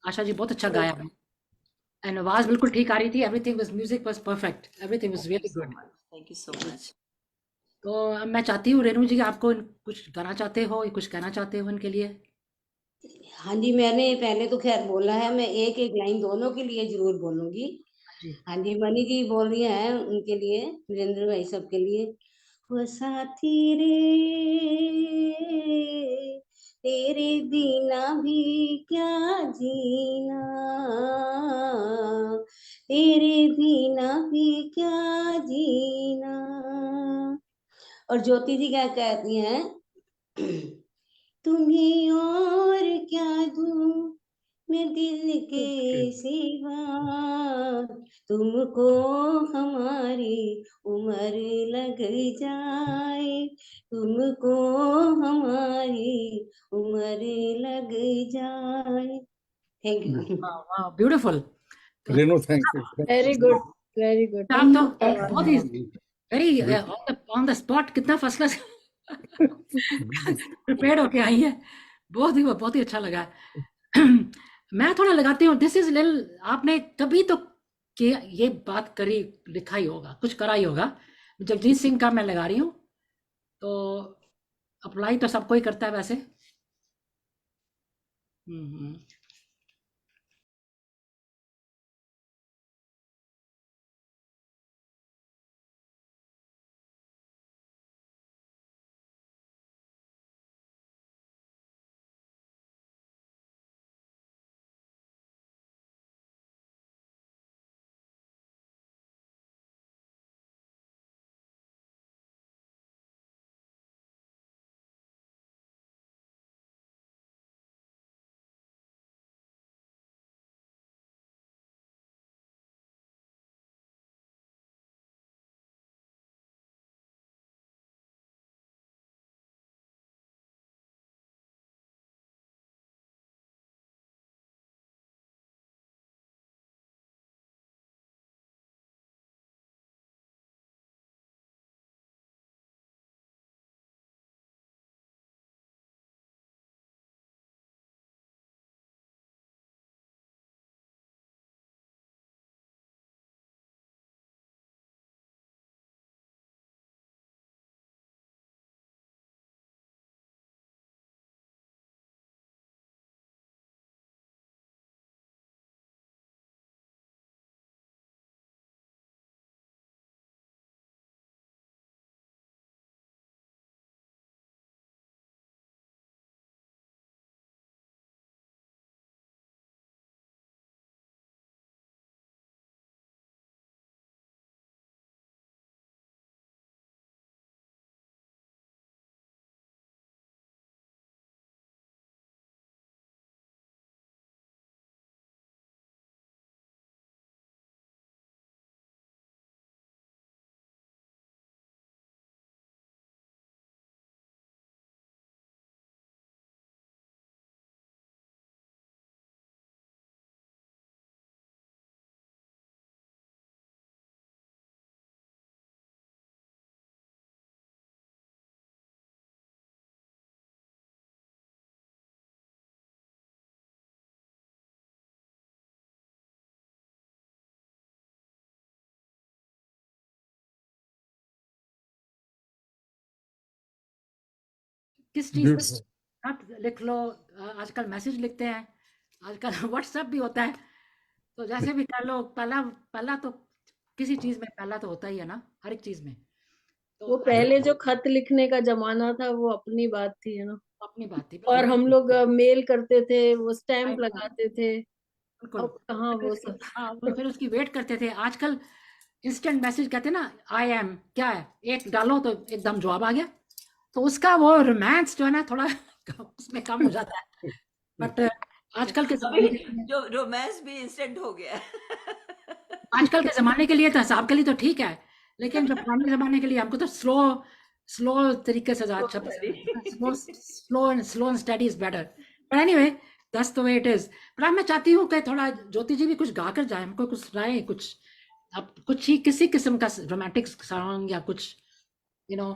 Speaker 1: Asha ji बहुत अच्छा गाया है, एंड आवाज बिल्कुल ठीक आ रही थी, everything was, music was perfect, everything was really good.
Speaker 3: Thank you so much.
Speaker 1: तो अब मैं चाहती हूँ रेणु जी आपको कुछ गाना चाहते हो, कुछ कहना चाहते हो उनके लिए?
Speaker 5: हाँ जी, मैंने पहले तो खैर बोला है, मैं एक एक लाइन दोनों के लिए जरूर बोलूंगी।
Speaker 1: जी
Speaker 5: हाँ जी, मनी जी बोल रही हैं उनके लिए, वीरेंद्र भाई सब के लिए। वो साथी रे, तेरे बिना भी क्या जीना, तेरे बिना भी क्या जीना। और ज्योति जी क्या कहती हैं, तुम्हें और क्या दूं मैं दिल के सिवा, तुमको हमारी उम्र लग जाए, तुमको हमारी उम्र लग जाए। Thank you.
Speaker 1: वाह ब्यूटीफुल। तो
Speaker 4: Renu, thank you.
Speaker 2: Very good, very good.
Speaker 1: आप तो बहुत ही वेरी ऑन द स्पॉट, कितना फर्स्ट क्लास प्रिपेयर्ड होके आई है, बहुत ही अच्छा लगा। मैं थोड़ा लगाती हूँ, दिस इज लिल, आपने कभी तो कि ये बात करी, लिखा ही होगा, कुछ करा ही होगा। जगजीत सिंह का मैं लगा रही हूँ, तो अप्लाई तो सबको ही करता है वैसे। हम्म। किस चीज पे
Speaker 4: Beautiful.
Speaker 1: आप लिख लो, आजकल मैसेज लिखते हैं, आजकल व्हाट्सएप भी होता है, तो जैसे भी कर लो, पहला पहला तो किसी चीज में पहला तो होता ही है ना, हर एक चीज में। तो
Speaker 2: वो पहले जो खत लिखने का जमाना था वो अपनी बात थी, है ना।
Speaker 1: अपनी बात थी
Speaker 2: और
Speaker 1: बिल्कुल।
Speaker 2: हम लोग मेल करते थे, वो स्टैंप
Speaker 1: बिल्कुल
Speaker 2: लगाते थे। अब कहाँ
Speaker 1: फिर
Speaker 2: वो
Speaker 1: उसकी,
Speaker 2: सब।
Speaker 1: हाँ फिर उसकी वेट करते थे। आजकल इंस्टेंट मैसेज कहते हैं ना, आई एम क्या है, एक डालो तो एकदम जवाब आ गया, तो उसका वो रोमांस जो है ना थोड़ा उसमें कम हो जाता है। बट आजकल के
Speaker 3: अभी
Speaker 1: जमाने के लिए,
Speaker 3: जो रोमांस भी इंस्टेंट हो गया है।
Speaker 1: आजकल के ज़माने के लिए तो हिसाब के लिए तो ठीक है, लेकिन जो पुराने ज़माने के लिए हमको तो स्लो स्लो तरीके से ज़्यादा अच्छा पसंद है। Slow and study is better. But anyway, that's the way it is. पर अब मैं चाहती हूँ कि थोड़ा ज्योति जी भी कुछ गा कर जाए, हमको कुछ सुनाए, कुछ अब कुछ ही किसी किस्म का रोमांटिक सॉन्ग या कुछ, यू नो,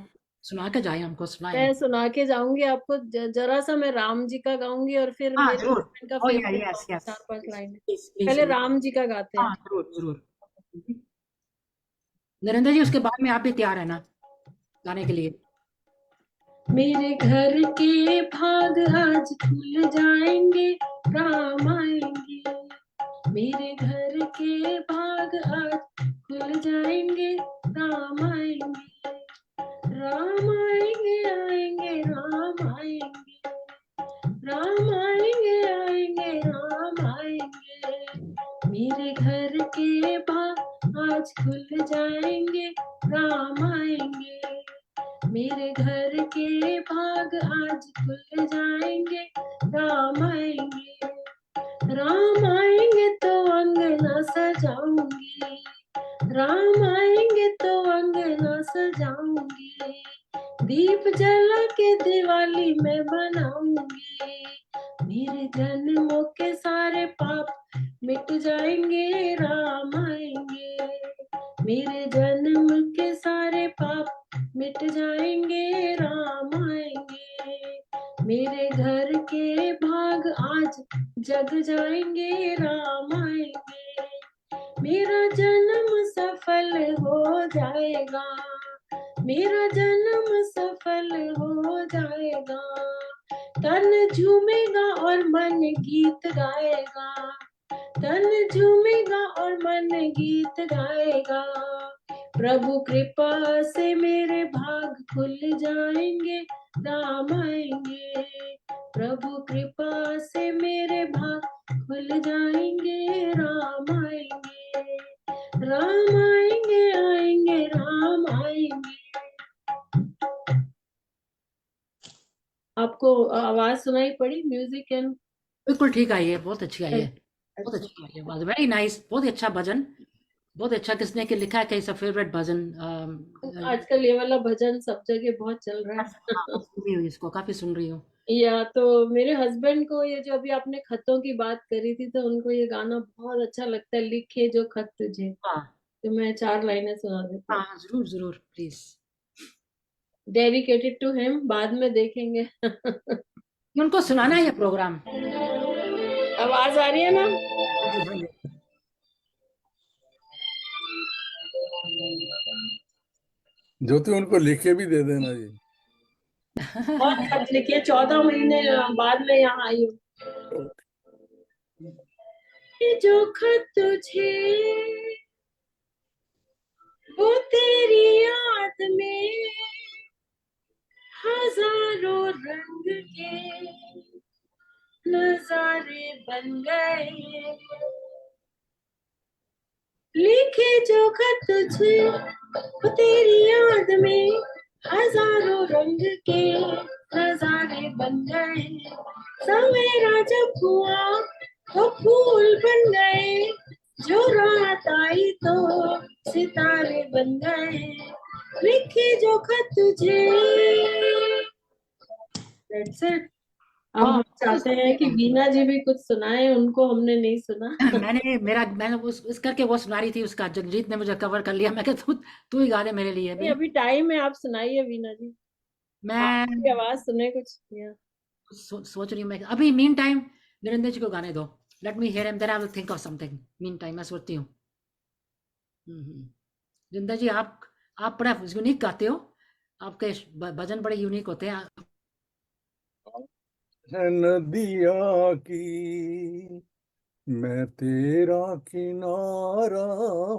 Speaker 1: सुना के जाए, हमको सुनाए।
Speaker 2: मैं सुना के जाऊंगी आपको, जरा सा मैं राम जी का गाऊंगी और फिर
Speaker 1: हाँ
Speaker 2: मेरे
Speaker 1: जरूर।
Speaker 2: हस्बैंड का
Speaker 1: ओ या
Speaker 2: favourite
Speaker 1: yes yes,
Speaker 2: 4-5 line.
Speaker 1: Please please
Speaker 2: पहले
Speaker 1: प्लीज।
Speaker 2: राम जी का गाते हैं।
Speaker 1: हाँ जरूर जरूर। नरेंद्र जी, उसके बाद में आप भी तैयार है ना गाने के लिए?
Speaker 2: मेरे घर के भाग आज खुल जाएंगे, राम आएंगे। मेरे घर के भाग आज खुल जाएंगे, राम आएंगे। राम आएंगे आएंगे राम आएंगे, राम आएंगे आएंगे राम आएंगे। मेरे घर के भाग आज खुल जाएंगे, राम आएंगे। मेरे घर के भाग आज खुल जाएंगे, राम आएंगे। राम आएंगे तो अंगना सजाऊंगी, राम आएंगे तो अंगना सजाऊंगी। दीप जला के दिवाली में बनाऊंगी। मेरे जन्मों के सारे पाप मिट जाएंगे, राम आएंगे। मेरे जन्म के सारे पाप मिट जाएंगे, राम आएंगे। मेरे घर के भाग आज जग जाएंगे, राम आएंगे। मेरा जन्म सफल हो जाएगा, मेरा जन्म सफल हो जाएगा। तन झूमेगा और मन गीत गाएगा, तन झूमेगा और मन गीत गाएगा। प्रभु कृपा से मेरे भाग खुल जाएंगे, राम आएंगे। प्रभु कृपा से मेरे भाग खुल जाएंगे, राम आएंगे। राम आएंगे आएंगे राम आएंगे। आपको आवाज सुनाई पड़ी? म्यूजिक एंड
Speaker 1: बिल्कुल ठीक आई है, बहुत अच्छी आई है, बहुत अच्छी आई है, वेरी नाइस, बहुत ही अच्छा भजन, बहुत अच्छा। किसने के लिखा है, कैसा फेवरेट भजन?
Speaker 2: आजकल ये वाला भजन सब जगह बहुत चल रहा
Speaker 1: हाँ,
Speaker 2: है।
Speaker 1: सुन रही हूँ इसको, काफी सुन रही हूँ।
Speaker 2: या तो मेरे हस्बैंड को ये जो अभी आपने खतों की बात करी थी, तो उनको ये गाना बहुत अच्छा लगता है, लिखे जो खत तुझे।
Speaker 1: हाँ
Speaker 2: तो मैं 4 लाइनें सुना देती हूँ,
Speaker 1: हाँ जरूर जरूर प्लीज।
Speaker 2: डेडिकेटेड टू हिम, बाद में देखेंगे।
Speaker 1: उनको सुनाना है ये प्रोग्राम।
Speaker 2: आवाज आ रही है ना?
Speaker 1: हाँ जी हाँ जी।
Speaker 4: ज्योति उनको लिख के भी दे देना जी।
Speaker 2: बहुत खत लिखे, 14 महीने बाद में यहाँ आई हूँ। ये जो खत तुझे, वो तेरी याद में हजारों रंग के नजारे बन गए। लिखे जो खत तुझे, वो तेरी याद में हजारों रंग के नजारे बन गए। सवेरा जब हुआ तो फूल बन गए, जो रात आई तो सितारे बन गए। लिखे जो खत तुझे। That's it. अब हम
Speaker 1: बहुत
Speaker 2: चाहते हैं कि वीना जी भी कुछ सुनाए, उनको हमने नहीं सुना।
Speaker 1: मैंने उस करके वो सुना रही थी, उसका जगजीत ने मुझे कवर कर लिया। मैं क्या, तू ही गा दे मेरे लिए
Speaker 2: नहीं,
Speaker 1: अभी।
Speaker 2: अभी टाइम है, आप सुनाइए वीना जी, आपकी
Speaker 1: मैं
Speaker 2: आवाज सुने कुछ या।
Speaker 1: सोच रही हूँ, मैं अभी मीन टाइम नरेंद्र जी को गाने दो। Let me hear him, then I will think of something. Meantime मैं सोचती हूँ। जिंदा जी, आप बड़ा यूनिक गाते हो, आपके भजन बड़े यूनिक होते हैं।
Speaker 4: है नदिया की मैं तेरा किनारा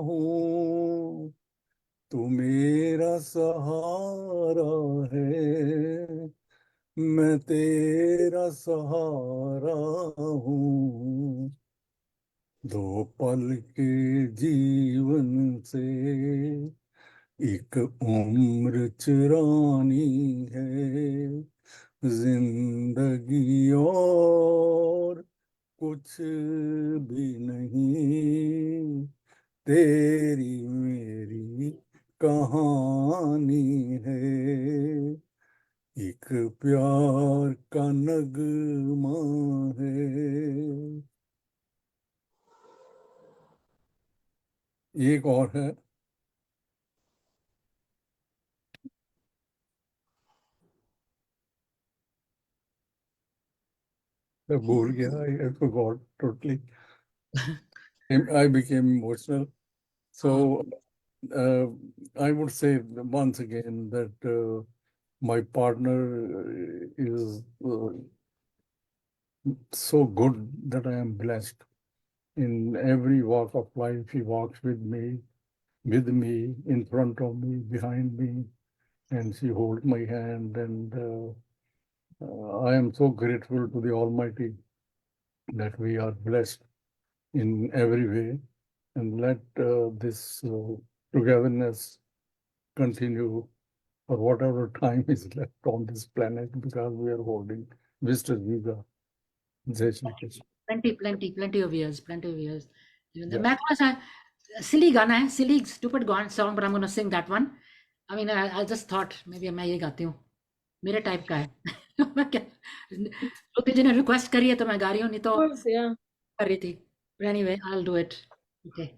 Speaker 4: हूँ, तू मेरा सहारा है, मैं तेरा सहारा हूँ। दो पल के जीवन से एक उम्र चुरानी है, जिंदगी और कुछ भी नहीं, तेरी मेरी कहानी है, एक प्यार का नगमा है। एक और है। I भूल गया, I forgot totally. I became emotional. So I would say once again that my partner is so good that I am blessed. In every walk of life, he walks with me, in front of me, behind me, and she holds my hand. And I am so grateful to the Almighty that we are blessed in every way. And let this togetherness continue for whatever time is left on this planet, because we are holding visitor visa. Jai Shri Krishna.
Speaker 1: plenty of years, plenty of years.
Speaker 4: Yeah.
Speaker 1: मैं थोड़ा सा silly गाना है, silly stupid song, but I'm gonna sing that one. I mean, I just thought maybe मैं ये गाती हूँ, मेरे टाइप का है. मैं क्या, ज्योति जी ने रिक्वेस्ट करी है तो मैं गा रही हूँ, नहीं तो
Speaker 2: Of course, yeah.
Speaker 1: कर रही थी. But anyway, I'll do it. Okay.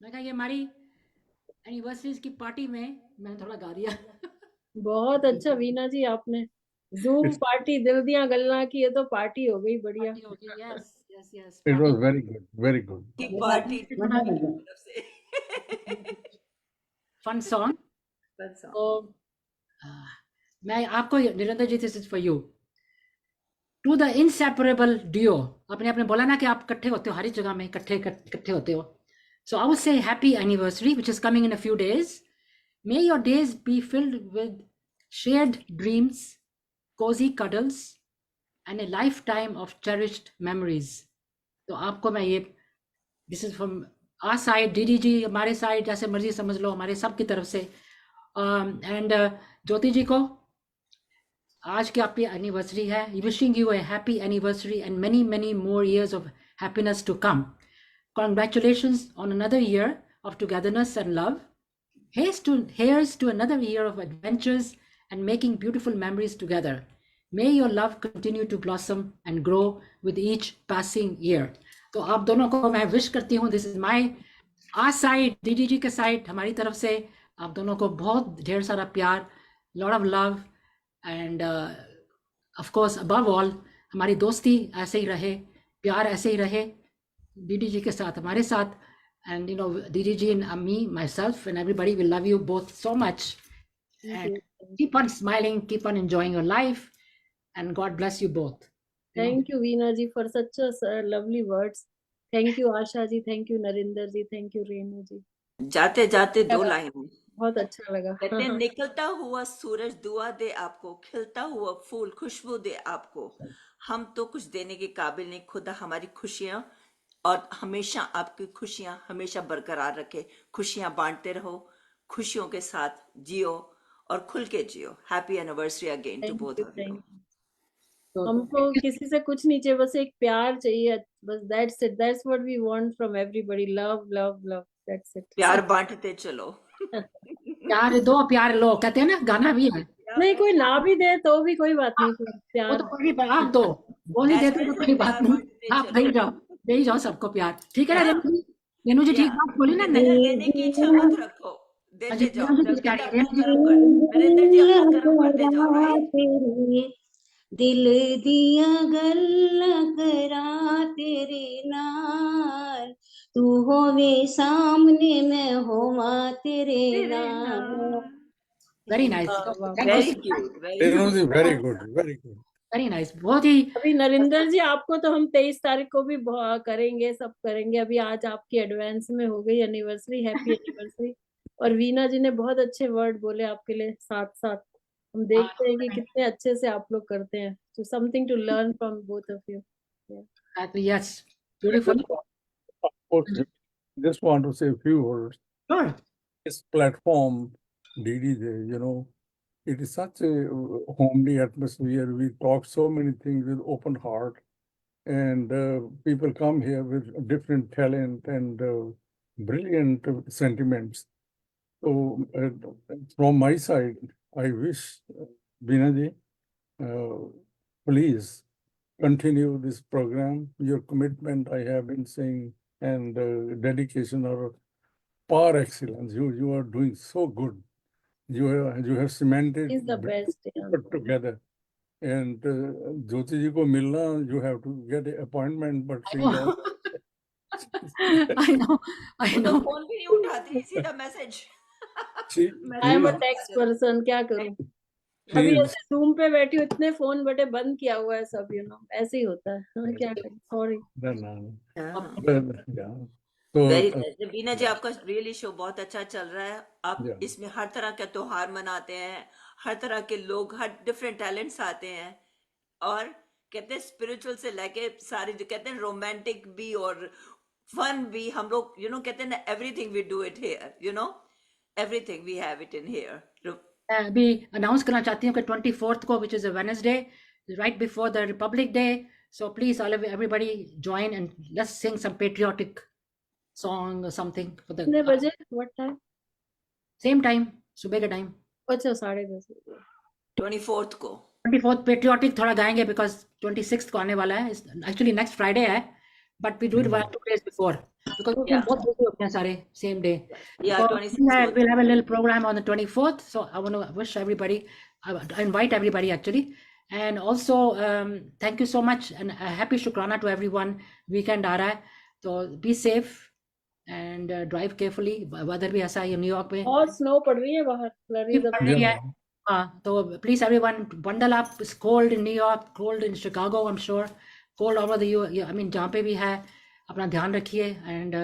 Speaker 1: मैं कहा ये हमारी एनिवर्सरीज की पार्टी में मैंने थोड़ा गा दिया.
Speaker 2: बहुत अच्छा वीना जी, आपने जूम पार्टी दिल दिया गल्ला की, ये तो पार्टी हो गई बढ़िया.
Speaker 1: पार्टी हो गई. Yes, yes, yes.
Speaker 4: It was very good, very good.
Speaker 3: की पार्टी की तरफ से
Speaker 1: Fun song.
Speaker 3: Fun song.
Speaker 1: तो मैं आपको Nirantar ji, this is for you. To the inseparable duo, आपने आपने बोला ना कि आप इकट्ठे होते हो हर एक जगह में, इकट्ठे होते हो. So I would say happy anniversary which is coming in a few days. May your days be filled with shared dreams, cosy cuddles and a lifetime of cherished memories. तो आपको मैं ये, this is from our side, DD ji हमारे side, जैसे मर्जी समझ लो, हमारे सब की तरफ से. एंड ज्योति जी को आज की आपकी एनिवर्सरी है. Wishing U A happy anniversary and many many more years of happiness to come. Congratulations on another year of togetherness and love. Here's to another year of adventures and making beautiful memories together. May your love continue to blossom and grow with each passing year. तो आप दोनों को मैं wish करती हूँ. This is my our side, दीदी जी के साइड, हमारी तरफ से आप दोनों को बहुत ढेर सारा प्यार, lot of love, end of course above all हमारी दोस्ती ऐसे ही रहे, प्यार ऐसे ही रहे दीदी जी के साथ, हमारे साथ. एंड यू नो दीदी जी and me, myself and everybody will love you both so much. And keep on smiling, keep on enjoying your life, and God bless you both.
Speaker 2: Thank you, Veena ji, for such a lovely words. Thank you, Asha ji. Thank you, Narinder ji. Thank you, Renu ji.
Speaker 3: जाते जाते दो line
Speaker 2: बहुत अच्छा लगा.
Speaker 3: कहते हैं, निकलता हुआ सूरज दुआ दे आपको, खिलता हुआ फूल खुशबू दे आपको. हम तो कुछ देने के काबिल नहीं, खुदा हमारी खुशियां और हमेशा आपकी खुशियां हमेशा बरकरार रखे. खुशियां बांटते रहो, खुशियों के साथ जियो और खुल के जियो. Happy anniversary again to
Speaker 2: Thank
Speaker 3: both
Speaker 2: you,
Speaker 3: of you.
Speaker 2: thank you. हमको किसी से कुछ नहीं चाहिए, बस एक प्यार चाहिए, बस that's it, that's what we want from everybody. Love, love, love, that's it.
Speaker 3: प्यार बांटते चलो.
Speaker 1: प्यार दो प्यार लो, कहते हैं ना, गाना भी है.
Speaker 2: नहीं, कोई ना भी दे तो भी कोई बात नहीं,
Speaker 1: वो
Speaker 2: प्यार.
Speaker 1: तो कोई भी, आप दो, वो नहीं देते तो कोई बात नहीं, आप दे ही जाओ सबको प्यार. ठीक है ना रेनू जी? रेनू जी ठीक बात बोली ना? नहीं
Speaker 3: देने की इच्छा मत रखो, देते जाओ.
Speaker 1: रेनू जी
Speaker 3: जब
Speaker 1: क्या
Speaker 3: तक
Speaker 1: कह रही
Speaker 3: अपना
Speaker 1: हैं?
Speaker 3: कर्म कर, नरेंद्र जी अपना कर्म करते जाओ. राइट,
Speaker 5: दिल दिया गल्ला करा तेरे नाल, तू होवे सामने मैं होवा तेरे नाल।
Speaker 1: Very nice.
Speaker 2: वाह वाह
Speaker 1: Thank you
Speaker 3: very
Speaker 1: so much.
Speaker 3: Cute, very
Speaker 4: Renu ji,
Speaker 3: cute.
Speaker 4: very good, very good.
Speaker 1: Very nice. बहुत ही
Speaker 2: अभी नरेंद्र जी आपको तो हम 23 तारीख को भी करेंगे, सब करेंगे। अभी आज आपकी एडवांस में हो गई एनिवर्सरी, हैप्पी एनिवर्सरी। और वीना जी ने बहुत अच्छे वर्ड बोले आपके लिए साथ साथ। हम देखते हैं कि कितने अच्छे से आप लोग करते हैं। So something to learn from both of you. Yeah.
Speaker 1: yes, beautiful.
Speaker 4: Of course, just want to say a few words.
Speaker 1: Sure.
Speaker 4: This platform, DDJ, it is such a homely atmosphere. We talk so many things with open heart, and people come here with different talent and brilliant sentiments. So, from my side, I wish Binaji, please continue this program. Your commitment, I have been saying, and dedication are par excellence. You are doing so good. You have cemented
Speaker 2: He's the best. Yeah.
Speaker 4: put together. And Jyoti ji ko milna, you have to get an appointment, but she don't.
Speaker 1: I know. I
Speaker 3: वो तो
Speaker 1: know.
Speaker 3: Phone भी नहीं उठाती, सीधा message.
Speaker 4: She,
Speaker 2: I am a
Speaker 4: she-
Speaker 2: text person, क्या करूं?
Speaker 4: she
Speaker 2: अभी
Speaker 4: is-
Speaker 2: ऐसे जूम पे बैठी हूँ, इतने फोन बटे बंद किया हुआ है सब, ऐसे ही होता है। क्या करें, sorry.
Speaker 4: yeah. So,
Speaker 3: very nice. Bina ji, आपका रियली शो बहुत अच्छा चल रहा है। आप
Speaker 4: Yeah.
Speaker 3: इसमें हर तरह के त्योहार मनाते हैं, हर तरह के लोग, हर डिफरेंट टैलेंट्स आते हैं, और कहते हैं स्पिरिचुअल से लेके सारे जो कहते हैं रोमांटिक भी और फन भी, हम लोग कहते हैं ना, everything we do it here, everything we have it in here.
Speaker 1: अभी अनाउंस करना चाहती हूँ कि 24th को, which is a Wednesday, right before the Republic Day. So please, all of everybody join and let's sing some patriotic song or something for the
Speaker 2: कितने बजे? What time?
Speaker 1: same time, सुबह का time.
Speaker 2: अच्छा 10:30 बजे।
Speaker 3: 24th को
Speaker 1: 24th patriotic थोड़ा गाएंगे because 26th को आने वाला है. Actually next Friday है, but we do it 2 days before because we
Speaker 3: Yeah.
Speaker 1: बहुत busy होते हैं सारे same day.
Speaker 3: या
Speaker 1: So
Speaker 3: 26th
Speaker 1: we'll have a little program on the 24th. So I want to wish everybody, I invite everybody actually, and also thank you so much and a happy Shukrana to everyone. Weekend आ रहा है, तो be safe and drive carefully. Weather भी ऐसा है New York में.
Speaker 2: और snow पड़ रही है बाहर, flurries
Speaker 1: पड़ रही है. हाँ, तो please everyone bundle up. It's cold in New York, cold in Chicago, I'm sure, cold all over the I mean जहाँ पे भी है, अपना ध्यान रखिए and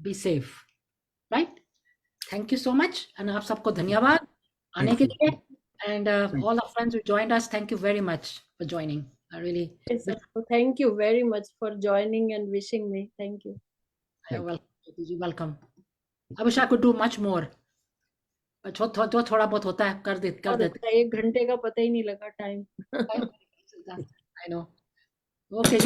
Speaker 1: be safe, right? Thank you so much and आप सबको धन्यवाद आने के लिए, and all our friends who joined us, thank you very much for joining. I really
Speaker 2: Thank you very much for joining and wishing me. Thank you.
Speaker 1: you're welcome. Welcome. I wish I could do much more. जो थोड़ा बहुत होता है कर देते.
Speaker 2: 1 घंटे का पता ही नहीं लगा टाइम।
Speaker 1: I know. Okay.